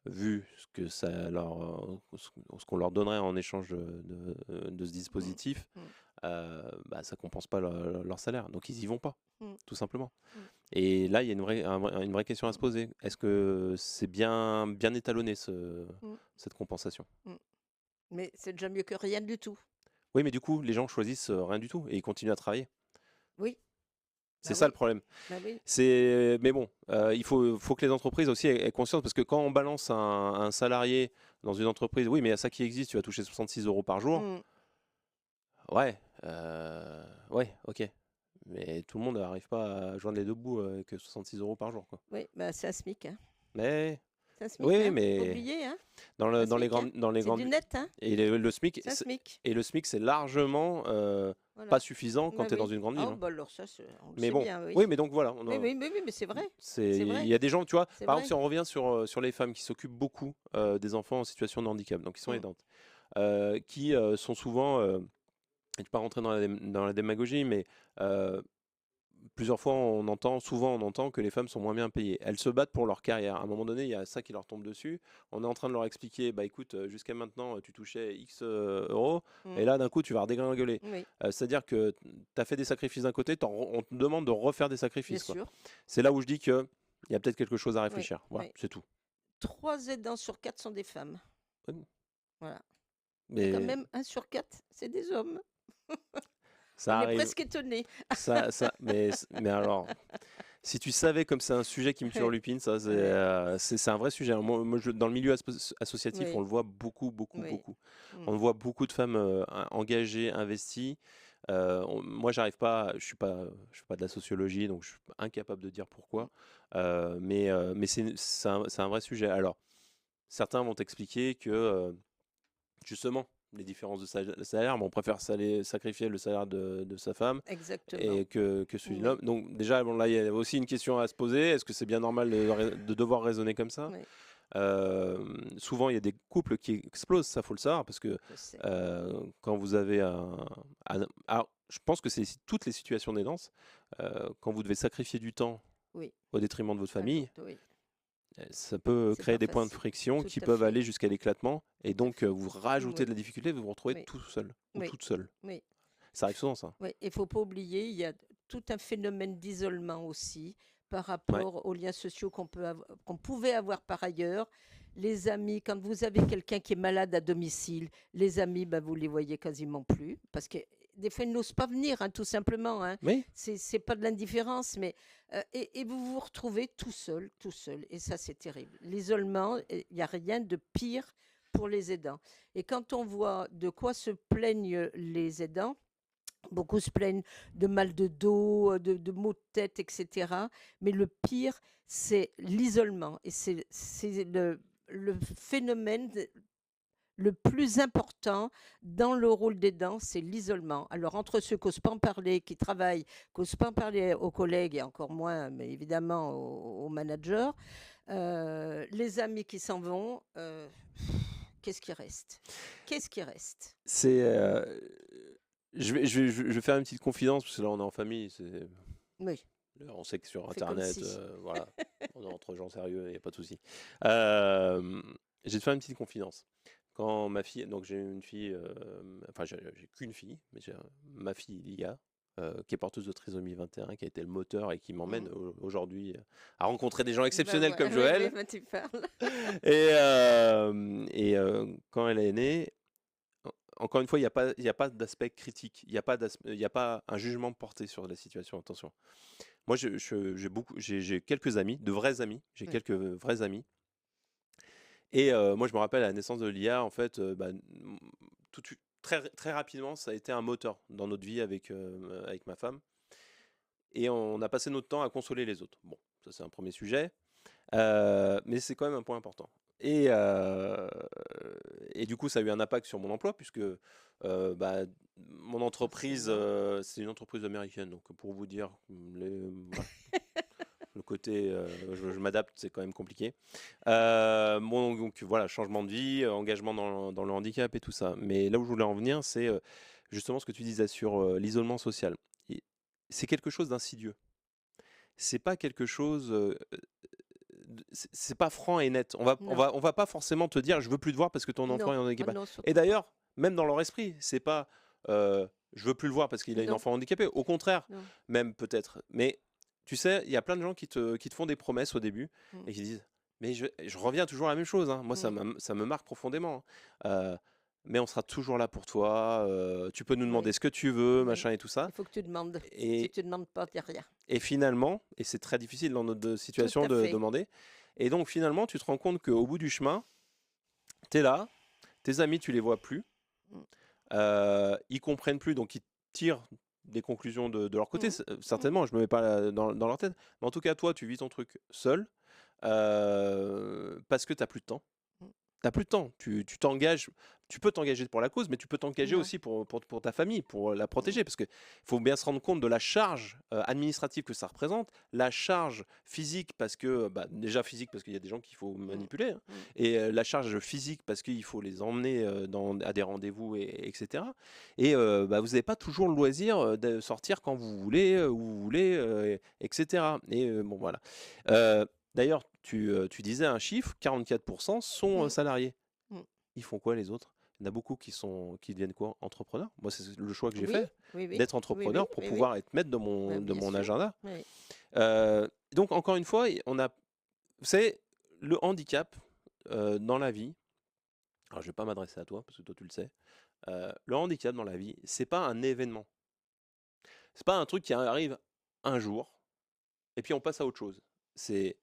vu ce que ce qu'on leur donnerait en échange de ce dispositif, bah, ça compense pas leur salaire, donc ils y vont pas, tout simplement. Et là, il y a une vraie question à se poser. Est-ce que c'est bien étalonné cette compensation? Mais c'est déjà mieux que rien du tout. Oui, mais du coup, les gens choisissent rien du tout et ils continuent à travailler. Oui. C'est ça le problème. Bah oui. Mais bon, il faut que les entreprises aussi aient conscience, parce que quand on balance un salarié dans une entreprise, oui, mais il y a ça qui existe, tu vas toucher 66 € par jour. Ouais, ok. Mais tout le monde n'arrive pas à joindre les deux bouts avec 66 € par jour, quoi. Oui, bah c'est un SMIC. Hein. Mais C'est un SMIC, oui, hein. mais Faut oublier, hein. dans les grandes, C'est du net, hein. Et le SMIC, C'est un SMIC. et le SMIC, c'est largement Voilà. pas suffisant quand Bah tu es dans oui. une grande ville. Oh, hein. bah alors ça, on le Mais sait bon, bien, oui. oui, mais donc voilà. Oui, mais c'est vrai. Il y a des gens, tu vois, C'est par vrai. exemple, si on revient sur les femmes qui s'occupent beaucoup des enfants en situation de handicap, donc qui sont aidantes, qui sont souvent, je ne vais pas rentrer dans la démagogie, mais plusieurs fois, souvent on entend que les femmes sont moins bien payées. Elles se battent pour leur carrière. À un moment donné, il y a ça qui leur tombe dessus. On est en train de leur expliquer, bah écoute, jusqu'à maintenant, tu touchais X euros, et là, d'un coup, tu vas redégringoler. Oui, C'est-à-dire que tu as fait des sacrifices d'un côté, on te demande de refaire des bien sacrifices, quoi. sûr. C'est là où je dis que il y a peut-être quelque chose à Oui, réfléchir. Voilà, oui. c'est tout. 3 aidants sur 4 sont des femmes. Oui. Voilà. Mais quand Mais même, 1 sur 4, c'est des hommes. ça On est arrive. presque étonnés. Mais alors, si tu savais comme c'est un sujet qui me Ouais, turlupine, ça, ouais, c'est un vrai sujet. Dans le milieu associatif, on oui, le voit beaucoup, beaucoup, oui. beaucoup. Mm. On voit beaucoup de femmes engagées, investies. Moi, j'arrive pas, je fais pas de la sociologie, donc je suis incapable de dire pourquoi. Mais c'est un vrai sujet. Alors, certains vont t'expliquer que justement, les différences de salaire, mais on préfère sacrifier le salaire de sa femme Exactement. et que celui de Oui, l'homme. Donc déjà, bon, là, il y a aussi une question à se poser. Est-ce que c'est bien normal de devoir raisonner comme ça? oui, Souvent, il y a des couples qui explosent, ça faut le savoir, parce que je sais. quand vous avez alors, je pense que c'est toutes les situations d'aidance, quand vous devez sacrifier du temps Oui, au détriment de votre famille, oui, ça peut c'est créer pas des points de facile. friction Tout qui à peuvent fait, aller jusqu'à l'éclatement, et tout à donc fait. vous rajoutez Oui, de la difficulté, vous vous retrouvez oui, tout seul ou oui, toute seule. oui. Ça arrive souvent, ça. Oui, il ne faut pas oublier, il y a tout un phénomène d'isolement aussi par Ouais. rapport aux liens sociaux qu'on pouvait avoir par ailleurs. Les amis, quand vous avez quelqu'un qui est malade à domicile, les amis, ben, vous les voyez quasiment plus parce que des fois, ils n'osent pas venir, hein, tout simplement. Hein. Oui. C'est pas de l'indifférence, mais et vous vous retrouvez tout seul, tout seul. Et ça, c'est terrible. L'isolement, il n'y a rien de pire pour les aidants. Et quand on voit de quoi se plaignent les aidants, beaucoup se plaignent de mal de dos, de maux de tête, etc. Mais le pire, c'est l'isolement. Et c'est le phénomène le plus important dans le rôle d'aidant, c'est l'isolement. Alors, entre ceux qui n'osent pas en parler, qui travaillent, qui n'osent pas en parler aux collègues et encore moins, mais évidemment, aux managers, les amis qui s'en vont, qu'est-ce qui reste? Qu'est-ce qui reste? C'est. Je vais faire une petite confidence, parce que là, on est en famille. Oui, On sait que sur on fait comme Internet, si. voilà, on est entre gens sérieux, il n'y a pas de souci. Je vais te faire une petite confidence. Quand ma fille, donc j'ai une fille, enfin j'ai qu'une fille, mais j'ai ma fille Lia, qui est porteuse de trisomie 21, qui a été le moteur et qui m'emmène aujourd'hui à rencontrer des gens exceptionnels comme Oui, Joël. bah, tu parles. Et quand elle est née, encore une fois, il y a pas d'aspect critique, il y a pas un jugement porté sur la situation, attention. Moi, j'ai quelques amis, de vrais amis, j'ai Oui. quelques vrais amis. Et moi, je me rappelle à la naissance de l'IA, en fait, très rapidement, ça a été un moteur dans notre vie avec ma femme. Et on a passé notre temps à consoler les autres. Bon, ça c'est un premier sujet, mais c'est quand même un point important. Et du coup, ça a eu un impact sur mon emploi, puisque mon entreprise, c'est une entreprise américaine. Donc, pour vous dire, voilà, le côté je m'adapte, c'est quand même compliqué. Bon, donc voilà, changement de vie, engagement dans le handicap et tout ça. Mais là où je voulais en venir, c'est justement ce que tu disais sur l'isolement social. C'est quelque chose d'insidieux. C'est pas quelque chose. C'est pas franc et net. Non. On va pas forcément te dire je veux plus te voir parce que ton enfant est Non. handicapé. Non, Et surtout pas. d'ailleurs, même dans leur esprit, c'est pas je veux plus le voir parce qu'il a une Non. enfant handicapé. Au contraire, Non. même peut-être. Mais tu sais, il y a plein de gens qui te font des promesses au début et qui disent mais je reviens toujours à la même chose. Hein. Moi, ça me marque profondément. Hein. Mais on sera toujours là pour toi. Tu peux nous demander Oui. ce que tu veux, Oui. machin et tout ça. Il faut que tu demandes. Si Et, tu ne demandes pas, tu n'as rien. et finalement, et c'est très difficile dans notre situation Tout à de fait. demander. Et donc finalement, tu te rends compte qu'au bout du chemin, tu es là, tes amis, tu les vois plus, ils comprennent plus, donc ils tirent des conclusions de leur côté. Certainement, je me mets pas dans leur tête. Mais en tout cas, toi, tu vis ton truc seul parce que tu n'as plus de temps. Tu t'as plus de temps. Tu t'engages, tu peux t'engager pour la cause, mais tu peux t'engager Non. aussi pour ta famille, pour la Mm. protéger, parce qu'il faut bien se rendre compte de la charge administrative que ça représente, la charge physique, parce que, bah, déjà physique, parce qu'il y a des gens qu'il faut Mm. manipuler, hein, Mm. et la charge physique, parce qu'il faut les emmener à des rendez-vous, etc. Et bah, vous n'avez pas toujours le loisir de sortir quand vous voulez, où vous voulez, etc. Et bon, voilà. D'ailleurs, tu disais un chiffre, 44% sont Mm. salariés. Mm. Ils font quoi les autres? Il y en a beaucoup qui deviennent quoi? Entrepreneurs. Moi, c'est le choix que j'ai Oui, fait, oui, oui, d'être oui, entrepreneur oui, pour oui, oui. pouvoir être maître de Ben, de bien mon sûr. agenda. Oui. Donc, encore une fois, on a, vous savez, le handicap dans la vie, alors je vais pas m'adresser à toi, parce que toi tu le sais, le handicap dans la vie, c'est pas un événement. C'est pas un truc qui arrive un jour, et puis on passe à autre chose. Il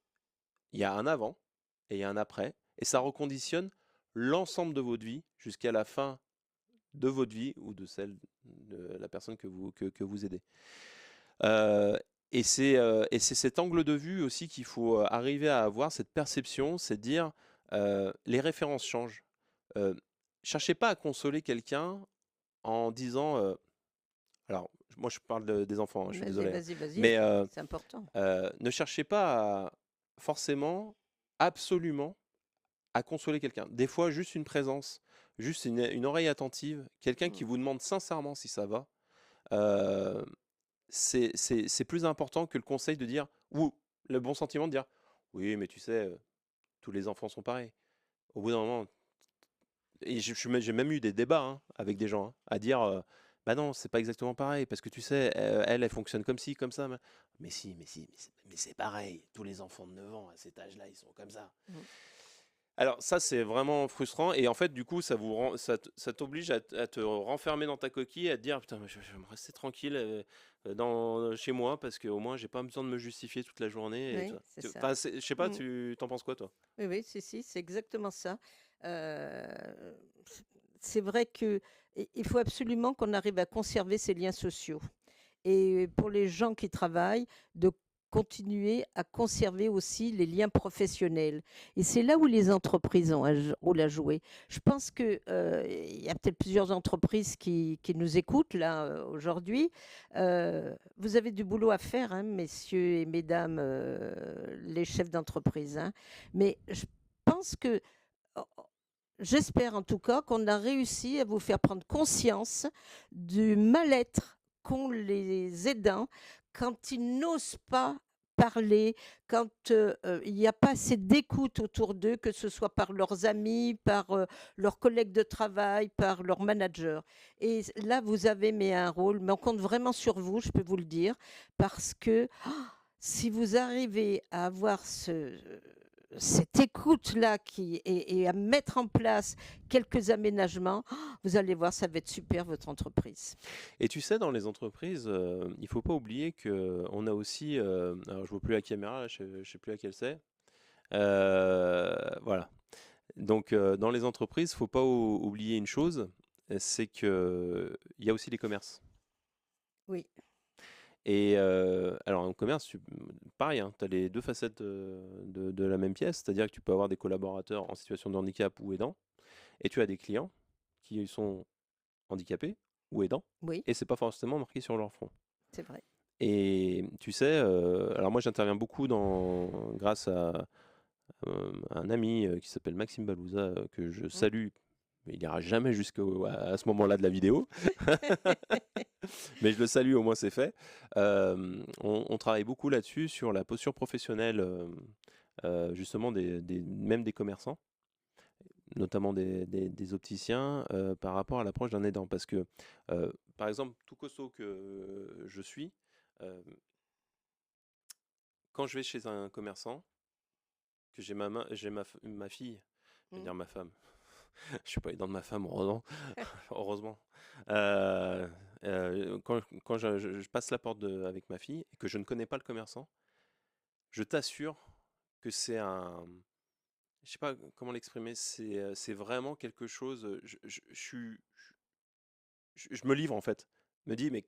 y a un avant, et il y a un après, et ça reconditionne l'ensemble de votre vie jusqu'à la fin de votre vie ou de celle de la personne que vous aidez. Et c'est cet angle de vue aussi qu'il faut arriver à avoir, cette perception, c'est de dire les références changent. Euh, Cherchez pas à consoler quelqu'un en disant alors moi je parle des enfants, hein, je suis Vas-y, désolé, hein, vas-y, vas-y. mais C'est important. ne cherchez pas forcément absolument à consoler quelqu'un. Des fois, juste une présence, juste une oreille attentive, quelqu'un qui Mm. vous demande sincèrement si ça va, euh, c'est plus important que le conseil de dire, ou le bon sentiment de dire, oui, mais tu sais, tous les enfants sont pareils. Au bout d'un moment, et j'ai même eu des débats hein, avec des gens, hein, à dire, bah non, c'est pas exactement pareil, parce que tu sais, elle fonctionne comme ci, comme ça. Mais si, mais c'est pareil. Tous les enfants de 9 ans à cet âge-là, ils sont comme ça. Mm. Alors ça, c'est vraiment frustrant. Et en fait, du coup, ça t'oblige à te renfermer dans ta coquille, à te dire, putain, je vais me rester tranquille chez moi, parce qu'au moins, j'ai pas besoin de me justifier toute la journée. Et Oui, tout ça. c'est ça. Enfin, je sais pas, Mm. tu t'en penses quoi, toi? Oui, oui, si, c'est exactement ça. Euh, c'est vrai que il faut absolument qu'on arrive à conserver ces liens sociaux. Et pour les gens qui travaillent, de continuer à conserver aussi les liens professionnels. Et c'est là où les entreprises ont un rôle à jouer. Je pense qu'il y a peut-être plusieurs entreprises qui nous écoutent là aujourd'hui. Vous avez du boulot à faire, hein, messieurs et mesdames les chefs d'entreprise. Hein. Mais je pense que oh, j'espère en tout cas qu'on a réussi à vous faire prendre conscience du mal-être qu'ont les aidants quand ils n'osent pas parler, quand il n'y a pas assez d'écoute autour d'eux, que ce soit par leurs amis, par leurs collègues de travail, par leurs managers. Et là, vous avez mais un rôle, mais on compte vraiment sur vous, je peux vous le dire, parce que si vous arrivez à avoir cette écoute-là et à mettre en place quelques aménagements, vous allez voir, ça va être super votre entreprise. Et tu sais, dans les entreprises, il faut pas oublier que on a aussi, alors je vois plus la caméra, là, je sais plus laquelle c'est. Voilà. Donc, dans les entreprises, faut pas oublier une chose, c'est que il y a aussi les commerces. Oui, Et alors, en commerce, pareil, tu as les deux facettes de la même pièce, c'est-à-dire que tu peux avoir des collaborateurs en situation de handicap ou aidants, et tu as des clients qui sont handicapés ou aidants, oui, et c'est pas forcément marqué sur leur front. c'est vrai. Et tu sais, alors moi j'interviens beaucoup grâce à un ami qui s'appelle Maxime Balouza, que je Mm. salue, mais il n'ira jamais jusqu'à ce moment-là de la vidéo. Mais je le salue, au moins c'est fait. On travaille beaucoup là-dessus, sur la posture professionnelle, justement, même des commerçants, notamment des opticiens, par rapport à l'approche d'un aidant. Parce que, par exemple, tout costaud que je suis, euh, quand je vais chez un commerçant, que ma fille, je vais Mm. dire ma femme, je suis pas aidant de ma femme, heureusement. Heureusement. Euh, quand je passe la porte avec ma fille et que je ne connais pas le commerçant, je t'assure que c'est je sais pas comment l'exprimer, c'est vraiment quelque chose. Je me livre en fait. Me dis, mais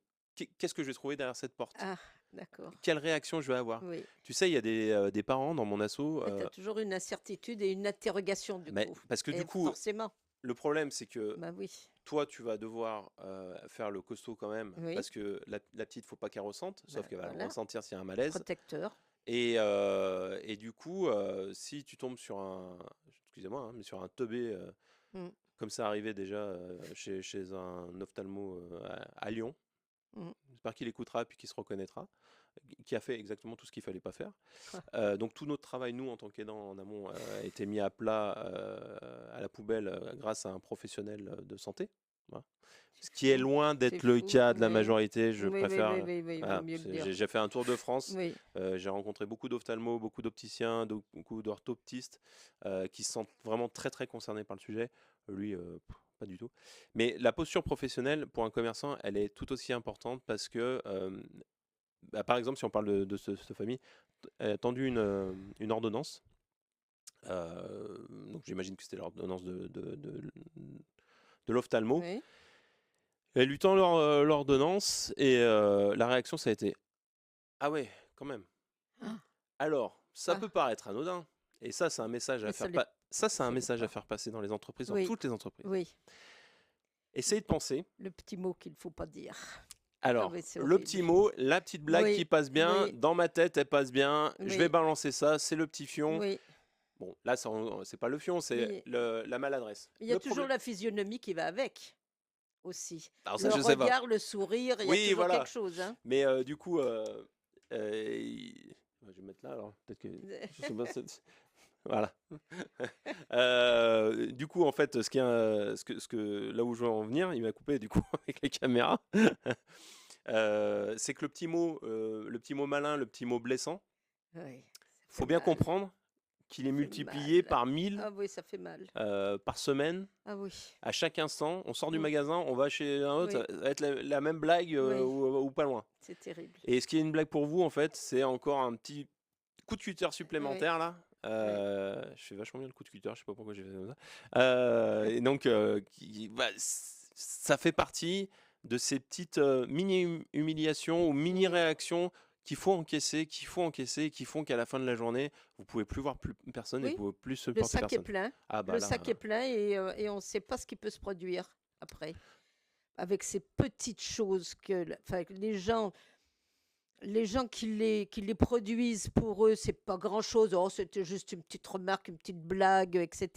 qu'est-ce que je vais trouver derrière cette porte? Ah, d'accord. Quelle réaction je vais avoir? Oui. Tu sais, il y a des parents dans mon asso, Tu as toujours une incertitude et une interrogation du mais coup. parce que Et du coup, forcément. le problème, c'est que Bah oui. toi, tu vas devoir faire le costaud quand même, Oui. parce que la petite, faut pas qu'elle ressente, sauf Bah, qu'elle va le voilà. ressentir s'il y a un malaise. Protecteur. Et du coup, si tu tombes sur excusez-moi, hein, mais sur un teubé, Mm. comme ça arrivait déjà chez un ophtalmo à Lyon, Mm. j'espère qu'il écoutera puis qu'il se reconnaîtra, qui a fait exactement tout ce qu'il fallait pas faire. Donc tout notre travail, nous, en tant qu'aidants en amont, a été mis à plat, à la poubelle, grâce à un professionnel de santé. Voilà. Ce qui est fou. loin d'être C'est le fou, cas de la oui. majorité, je Oui, oui, préfère. oui, oui, oui, Voilà, vaut mieux le dire. j'ai fait un tour de France, Oui. j'ai rencontré beaucoup d'ophtalmos, beaucoup d'opticiens, beaucoup d'orthoptistes qui se sentent vraiment très très concernés par le sujet. Lui, pas du tout. Mais la posture professionnelle pour un commerçant, elle est tout aussi importante parce que, par exemple, si on parle de cette famille, elle a tendu une ordonnance. Donc j'imagine que c'était l'ordonnance de l'ophtalmo. Oui. Elle lui tend l'ordonnance et la réaction, ça a été ah ouais, quand même. Ah. Alors, ça Ah. peut paraître anodin. Et ça, c'est un message à Mais faire ça l'est- ça, c'est un ça l'est message à pas. faire passer dans les entreprises, dans Oui. toutes les entreprises. Oui. Essayez de penser. Le petit mot qu'il ne faut pas dire. Alors, oui, c'est le horrible. petit mot, la petite blague Oui, qui passe bien, oui. dans ma tête, elle passe bien, je Oui. vais balancer ça, c'est le petit fion. Oui. Bon, là, c'est pas le fion, c'est Oui. la maladresse. Il y a Le toujours problème- la physionomie qui va avec aussi. Alors ça, Le je sais pas. regard, le sourire, il y a Oui, toujours voilà. quelque chose. Hein. Mais du coup, je vais mettre là, alors peut-être que... je sais pas, voilà. Du coup, en fait, là où je veux en venir, il m'a coupé du coup avec les caméras. C'est que le petit mot malin, le petit mot blessant, Oui, faut bien comprendre qu'il est fait multiplié mal. par 1000 Ah oui, ça fait mal. par semaine. Ah oui. À chaque instant, on sort du Mm. magasin, on va chez un autre, Oui. ça va être la même blague Oui. ou pas loin. C'est terrible. Et ce qui est une blague pour vous, en fait, c'est encore un petit coup de cutter supplémentaire là. Je fais vachement bien le coup de cutter, je sais pas pourquoi j'ai fait comme ça. Et donc, ça fait partie de ces petites mini humiliations ou mini réactions qu'il faut encaisser, qui font qu'à la fin de la journée, vous pouvez plus voir personne et Oui. vous pouvez plus Le supporter sac est personne. plein. Ah bah Le là, sac est plein et on ne sait pas ce qui peut se produire après. Avec ces petites choses que les gens qui les produisent, pour eux, c'est pas grand-chose. Oh, c'était juste une petite remarque, une petite blague, etc.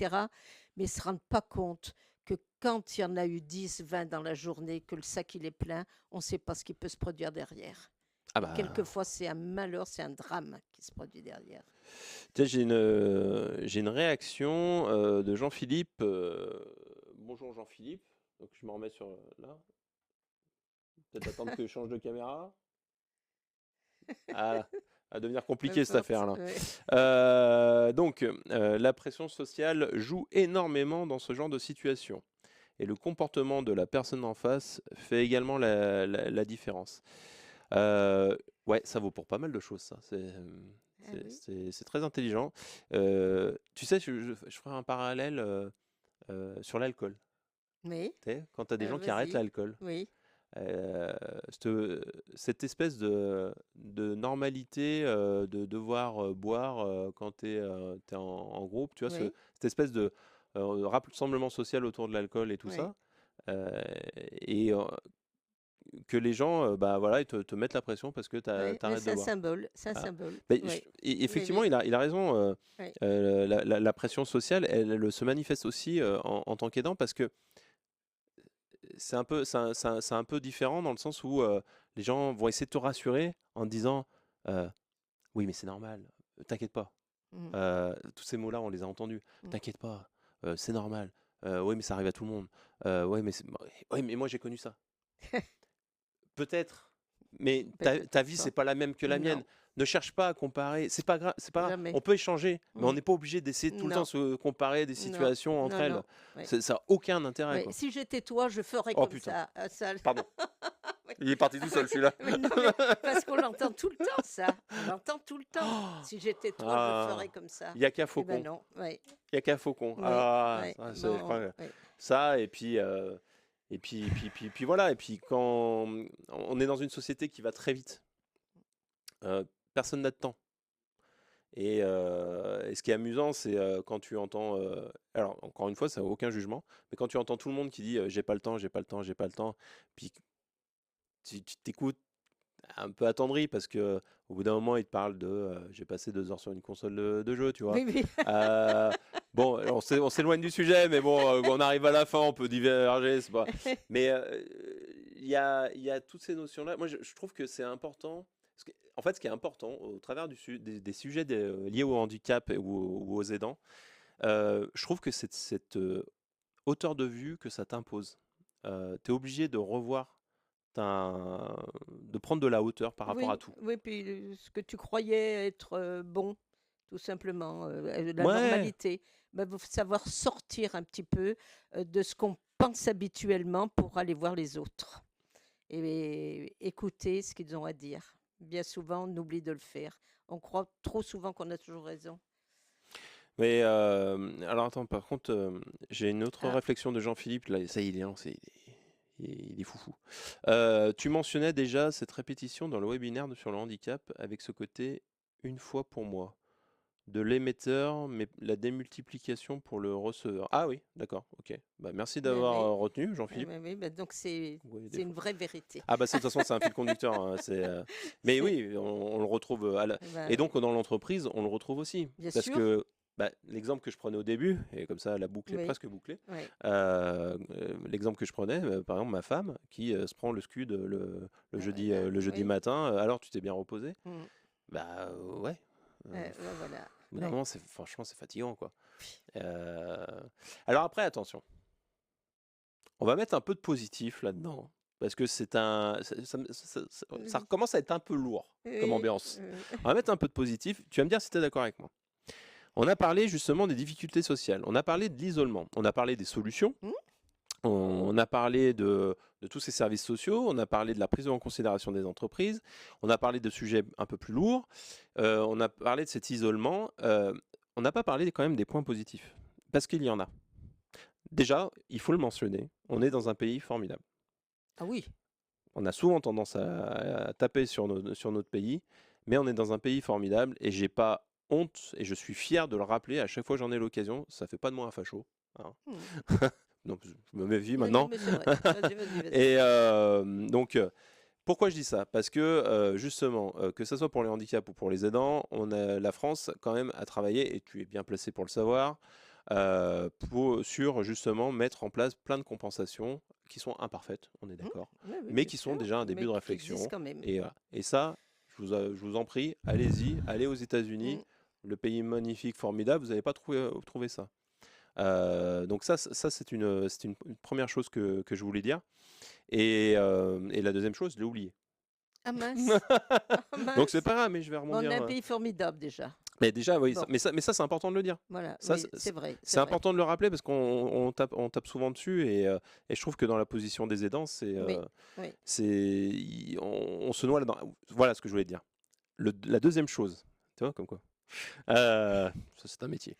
Mais ils ne se rendent pas compte que quand il y en a eu 10, 20 dans la journée, que le sac il est plein, on ne sait pas ce qui peut se produire derrière. ah bah, Quelquefois, c'est un malheur, c'est un drame qui se produit derrière. tu sais, j'ai une réaction de Jean-Philippe. Bonjour Jean-Philippe. Donc je me remets sur là. Peut-être attendre que je change de caméra. Ah, à devenir compliqué cette affaire-là. Ouais. Donc, la pression sociale joue énormément dans ce genre de situation. Et le comportement de la personne en face fait également la différence. Ouais, ça vaut pour pas mal de choses, ça. Ah oui. C'est très intelligent. Tu sais, je ferai un parallèle sur l'alcool. Oui. Tu sais, quand tu as des gens qui arrêtent Vas-y. l'alcool. Oui. Cette espèce de normalité de devoir boire quand tu es en groupe, tu vois, Oui. cette espèce de rassemblement social autour de l'alcool et tout Oui. ça, et que les gens bah, voilà, ils te mettent la pression parce que tu Oui, mais arrêtes c'est de un boire. symbole. C'est un Ah. symbole. Mais Oui. effectivement, oui. il a raison. Oui. La pression sociale, elle se manifeste aussi en tant qu'aidant parce que c'est un peu différent dans le sens où les gens vont essayer de te rassurer en te disant oui, mais c'est normal, t'inquiète pas. Mm. Tous ces mots-là, on les a entendus. Mm. T'inquiète pas, c'est normal. Oui, mais ça arrive à tout le monde. Ouais, mais moi j'ai connu ça. Peut-être, mais ta vie, c'est pas la même que la mienne. Non. Ne cherche pas à comparer. C'est pas grave. Jamais. On peut échanger, mais on Mm. n'est pas obligé d'essayer tout le Non. temps se comparer des situations entre Non, elles. non. Oui. Ça n'a aucun intérêt. Oui. Quoi. Si j'étais toi, je ferais Oh, comme putain. ça. Pardon. Il est parti tout seul celui-là. Mais non, mais parce qu'on l'entend tout le temps, ça. On l'entend tout le temps. Si j'étais toi, je ferais comme ça. Il n'y a qu'à Eh Faucon. ben non. Oui. Il n'y a qu'à Faucon. Oui, Ah, oui. ça, je Bon, crois que oui. ça, et puis puis voilà. Et puis quand on est dans une société qui va très vite, personne n'a de temps. Et ce qui est amusant, c'est quand tu entends. Alors, encore une fois, ça n'a aucun jugement, mais quand tu entends tout le monde qui dit j'ai pas le temps, j'ai pas le temps, j'ai pas le temps, puis tu t'écoutes un peu attendri parce que au bout d'un moment, il te parle de j'ai passé 2 heures sur une console de jeu, tu vois. Oui, oui. Euh, bon, on s'éloigne du sujet, mais bon, on arrive à la fin, on peut diverger, c'est pas. Mais il y a toutes ces notions-là. Moi, je trouve que c'est important. En fait, ce qui est important au travers des sujets liés au handicap ou aux aidants, je trouve que c'est cette hauteur de vue que ça t'impose. Tu es obligé de revoir, de prendre de la hauteur par rapport à Oui, tout. oui, puis ce que tu croyais être bon, tout simplement, la Ouais, normalité, bah, faut savoir sortir un petit peu de ce qu'on pense habituellement pour aller voir les autres et écouter ce qu'ils ont à dire. Bien souvent, on oublie de le faire. On croit trop souvent qu'on a toujours raison. mais alors attends, par contre, j'ai une autre Ah, réflexion de Jean-Philippe. Là, ça, il est lancé, il est foufou. Tu mentionnais déjà cette répétition dans le webinaire sur le handicap avec ce côté une fois pour moi. De l'émetteur, mais la démultiplication pour le receveur. Ah oui, d'accord, ok. Bah, merci mais d'avoir oui, retenu, Jean-Philippe. oui, bah, donc c'est Vous voyez des c'est une fois. vraie vérité. Ah bah ça, de toute façon, c'est un fil conducteur, hein, mais C'est, oui, on le retrouve bah, et donc dans l'entreprise, on le retrouve aussi. bien Parce sûr, que bah, l'exemple que je prenais au début, et comme ça la boucle est oui, presque bouclée, oui, l'exemple que je prenais, par exemple ma femme qui se prend le scud le jeudi oui, matin, alors tu t'es bien reposé? mm, Bah ouais. ouais, voilà, Au bout d'un ouais. moment, franchement, c'est fatigant, quoi. Euh, Alors après, attention, on va mettre un peu de positif là-dedans, parce que ça Oui, recommence à être un peu lourd comme oui, ambiance. On va mettre un peu de positif. Tu vas me dire si tu es d'accord avec moi. On a parlé justement des difficultés sociales, on a parlé de l'isolement, on a parlé des solutions, mm, on a parlé de tous ces services sociaux, on a parlé de la prise en considération des entreprises, on a parlé de sujets un peu plus lourds, on a parlé de cet isolement, on n'a pas parlé quand même des points positifs, parce qu'il y en a. Déjà, il faut le mentionner, on est dans un pays formidable. ah oui, On a souvent tendance à taper sur notre pays, mais on est dans un pays formidable et j'ai pas honte et je suis fier de le rappeler à chaque fois que j'en ai l'occasion. Ça fait pas de moi un facho, hein. mm. Non, je me méfie Oui, non, maintenant. mais c'est vrai. Vas-y, vas-y, vas-y. Et donc, pourquoi je dis ça? Parce que justement, que ce soit pour les handicaps ou pour les aidants, la France quand même a travaillé, et tu es bien placé pour le savoir, sur justement mettre en place plein de compensations qui sont imparfaites, on est d'accord, Oui, oui, mais bien qui sont sûr, déjà un début mais de qui existent réflexion. quand même. Et voilà. Et ça, je vous en prie, allez-y, allez aux États-Unis, Mm. le pays magnifique, formidable, vous n'allez pas trouvé ça. Donc ça c'est une première chose que je voulais dire. Et la deuxième chose, je l'ai oublié. Ah mince, ah Donc c'est mince. pas grave, mais je vais Bon, on rebondir. a un pays formidable déjà. Mais déjà, oui, Bon, mais ça c'est important de le dire. voilà, Ça, oui, c'est vrai, c'est c'est vrai. important de le rappeler parce qu'on tape souvent dessus et je trouve que dans la position des aidants, Oui, oui. on se noie là-dedans. Voilà ce que je voulais dire. La deuxième chose, tu vois, comme quoi. Ça c'est un métier.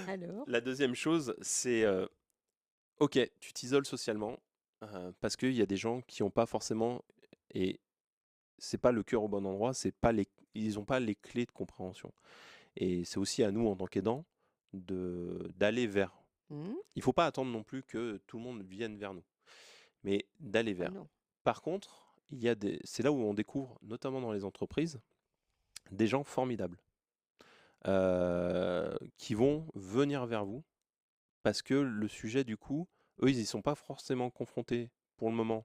Alors, La deuxième chose, c'est ok, tu t'isoles socialement parce qu'il y a des gens qui n'ont pas forcément, et c'est pas le cœur au bon endroit, ils n'ont pas les clés de compréhension. Et c'est aussi à nous en tant qu'aidants d'aller vers. mm, Il faut pas attendre non plus que tout le monde vienne vers nous, mais d'aller ah vers. non. Par contre, c'est là où on découvre, notamment dans les entreprises, des gens formidables qui vont venir vers vous parce que le sujet, du coup, eux, ils n'y sont pas forcément confrontés pour le moment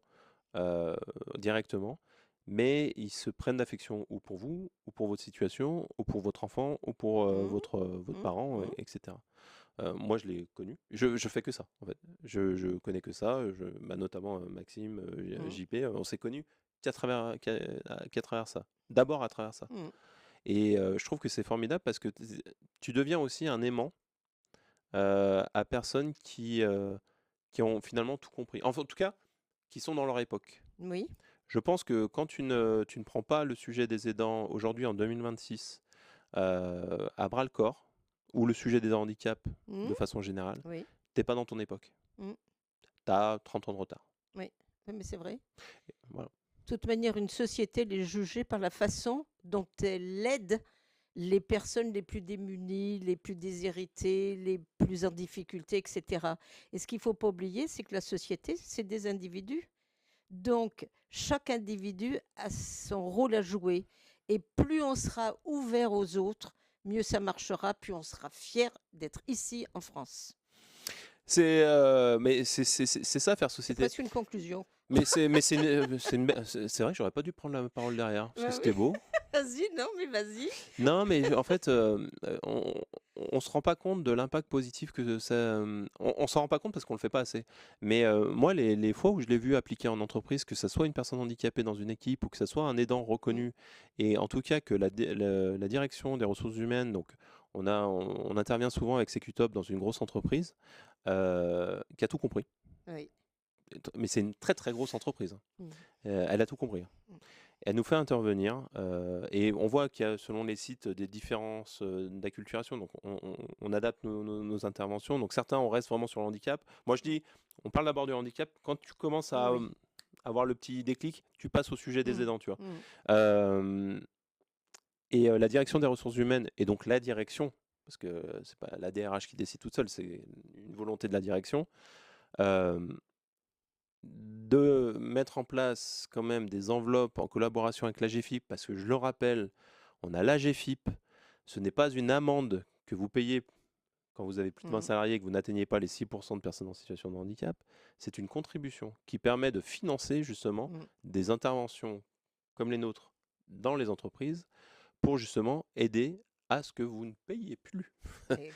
euh, directement, mais ils se prennent d'affection ou pour vous, ou pour votre situation, ou pour votre enfant, ou pour Mm, votre mm, parent, mm, etc. Moi, je l'ai connu. Je fais que ça, en fait. Je connais que ça. Bah, notamment Maxime, mm, JP, on s'est connus qu'à travers ça. D'abord à travers ça. mm. Et je trouve que c'est formidable parce que tu deviens aussi un aimant à personnes qui ont finalement tout compris. Enfin, en tout cas, qui sont dans leur époque. Oui, Je pense que quand tu ne prends pas le sujet des aidants aujourd'hui en 2026 à bras le corps, ou le sujet des handicaps mm, de façon générale, oui, t'es pas dans ton époque. Mm. Tu as 30 ans de retard. Oui, mais c'est vrai. Voilà. De toute manière, une société elle est jugée par la façon dont elle aide les personnes les plus démunies, les plus déshéritées, les plus en difficulté, etc. Et ce qu'il ne faut pas oublier, c'est que la société, c'est des individus. Donc, chaque individu a son rôle à jouer. Et plus on sera ouvert aux autres, mieux ça marchera, plus on sera fier d'être ici en France. Mais c'est ça, faire C'est société. presque une conclusion. Mais c'est vrai que j'aurais pas dû prendre la parole derrière, parce que Bah c'était oui. beau. Vas-y, non, mais vas-y. Non, mais en fait, on se rend pas compte de l'impact positif que ça. On s'en rend pas compte parce qu'on le fait pas assez. Mais moi, les fois où je l'ai vu appliquer en entreprise, que ça soit une personne handicapée dans une équipe ou que ça soit un aidant reconnu, et en tout cas que la direction des ressources humaines, donc on intervient souvent avec Secutop dans une grosse entreprise, qui a tout compris. Oui. Mais c'est une très très grosse entreprise. Mm. Elle a tout compris. Mm. Elle nous fait intervenir et on voit qu'il y a selon les sites des différences d'acculturation. Donc on adapte nos interventions. Donc certains, on reste vraiment sur le handicap. Moi je dis, on parle d'abord du handicap. Quand tu commences à Oui. avoir le petit déclic, tu passes au sujet des Mm. aidants, tu vois. Mm. Et la direction des ressources humaines, et donc la direction, parce que c'est pas la DRH qui décide toute seule, c'est une volonté de la direction, de mettre en place quand même des enveloppes en collaboration avec l'AGEFIP, parce que je le rappelle, on a l'AGEFIP, ce n'est pas une amende que vous payez quand vous avez plus de 20 salariés et que vous n'atteignez pas les 6% de personnes en situation de handicap, c'est une contribution qui permet de financer justement des interventions comme les nôtres dans les entreprises pour justement aider à ce que vous ne payiez plus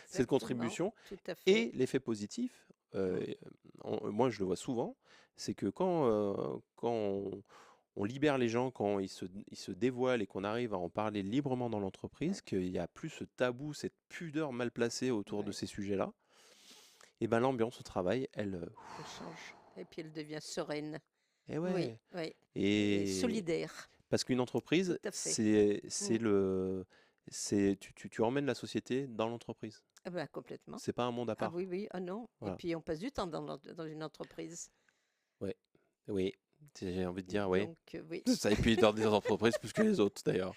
cette contribution. Tout à fait. Et l'effet positif, moi je le vois souvent, c'est que quand on libère les gens, quand ils se dévoilent et qu'on arrive à en parler librement dans l'entreprise, qu'il n'y a plus ce tabou, cette pudeur mal placée autour de ces sujets-là, et ben l'ambiance au travail, elle change. Et puis elle devient sereine. Et ouais. Oui, oui. Et solidaire. Parce qu'une entreprise, tu emmènes la société dans l'entreprise. Ah ben, complètement. C'est pas un monde à part. Ah oui, oui, ah non. Voilà. Et puis on passe du temps dans une entreprise. Ouais. Oui, j'ai envie de dire, oui. Donc, oui. Ça, et puis dans des entreprises plus que les autres d'ailleurs.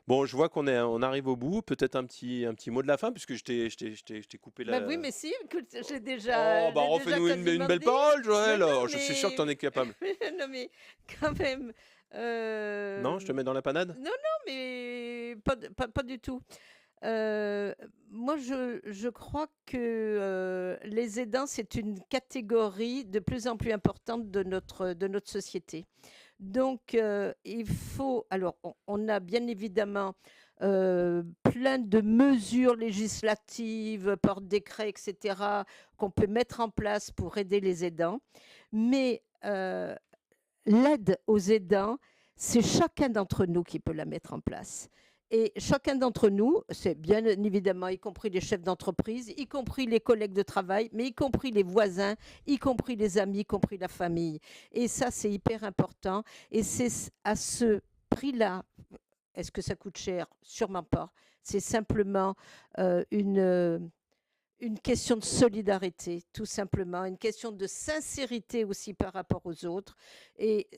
Bon, je vois on arrive au bout. Peut-être un petit mot de la fin, puisque je t'ai coupé la... Bah oui, mais si, écoute, j'ai déjà... Oh, bah refais-nous une belle parole, Joël. Non, je suis sûr que tu en es capable. Non, mais quand même... Non, je te mets dans la panade? Non, mais pas du tout. Moi, je crois que les aidants, c'est une catégorie de plus en plus importante de notre société. Donc, il faut... Alors, on a bien évidemment plein de mesures législatives par décret, etc., qu'on peut mettre en place pour aider les aidants. Mais l'aide aux aidants, c'est chacun d'entre nous qui peut la mettre en place. Et chacun d'entre nous, c'est bien évidemment, y compris les chefs d'entreprise, y compris les collègues de travail, mais y compris les voisins, y compris les amis, y compris la famille. Et ça, c'est hyper important. Et c'est à ce prix-là, est-ce que ça coûte cher? Sûrement pas. C'est simplement une question de solidarité, tout simplement, une question de sincérité aussi par rapport aux autres. Et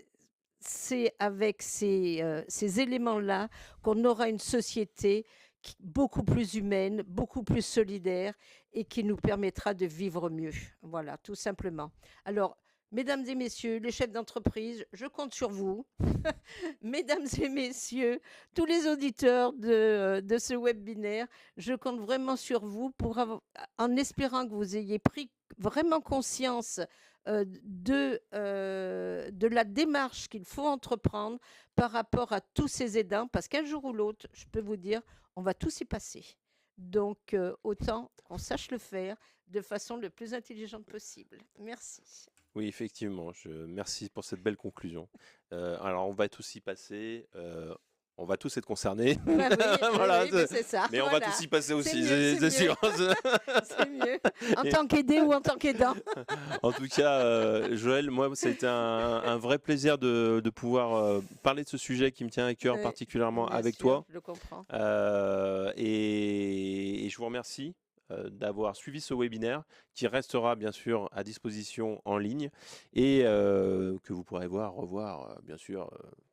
c'est avec ces éléments-là qu'on aura une société beaucoup plus humaine, beaucoup plus solidaire et qui nous permettra de vivre mieux. Voilà, tout simplement. Alors, mesdames et messieurs, les chefs d'entreprise, je compte sur vous. Mesdames et messieurs, tous les auditeurs de ce webinaire, je compte vraiment sur vous en espérant que vous ayez pris vraiment conscience de la démarche qu'il faut entreprendre par rapport à tous ces aidants, parce qu'un jour ou l'autre, je peux vous dire, on va tous y passer. Donc, autant qu'on sache le faire de façon le plus intelligente possible. Merci. Oui, effectivement. Merci pour cette belle conclusion. Alors, on va tous y passer. On va tous être concernés. Bah oui, voilà, oui, c'est ça. Mais on va tous y passer aussi, c'est sûr. C'est mieux. En tant qu'aidé ou en tant qu'aidant. En tout cas, Joël, moi, ça a été un vrai plaisir de pouvoir parler de ce sujet qui me tient à cœur particulièrement avec toi. Je le comprends. Et je vous remercie. d'avoir suivi ce webinaire qui restera bien sûr à disposition en ligne et que vous pourrez revoir bien sûr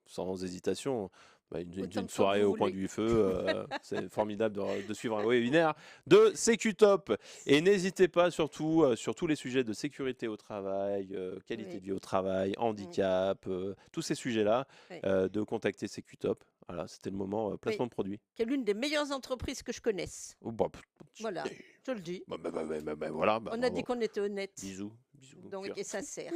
sans hésitation. Une Autant de fois que soirée vous au coin voulez. du feu, c'est formidable de suivre un webinaire de SecuTop. Et n'hésitez pas surtout sur tous les sujets de sécurité au travail, qualité Oui. de vie au travail, handicap, tous ces sujets-là, Oui. de contacter SecuTop. Voilà, c'était le moment placement de produit. Qui est l'une des meilleures entreprises que je connaisse. Oh, bah, Voilà, je le dis. Voilà, On a dit qu'on était honnête. bisous. Donc, et ça sert.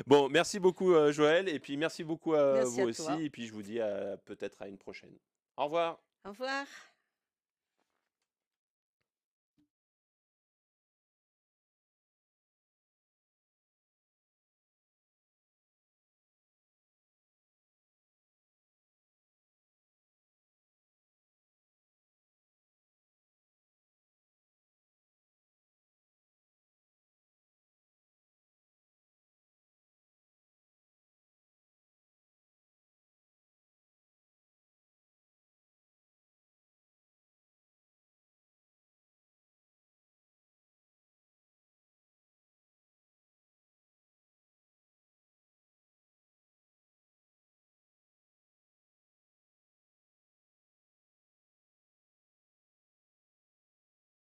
Bon, merci beaucoup Joël, et puis merci beaucoup à Merci vous à aussi, toi. et puis je vous dis peut-être à une prochaine. Au revoir. Au revoir.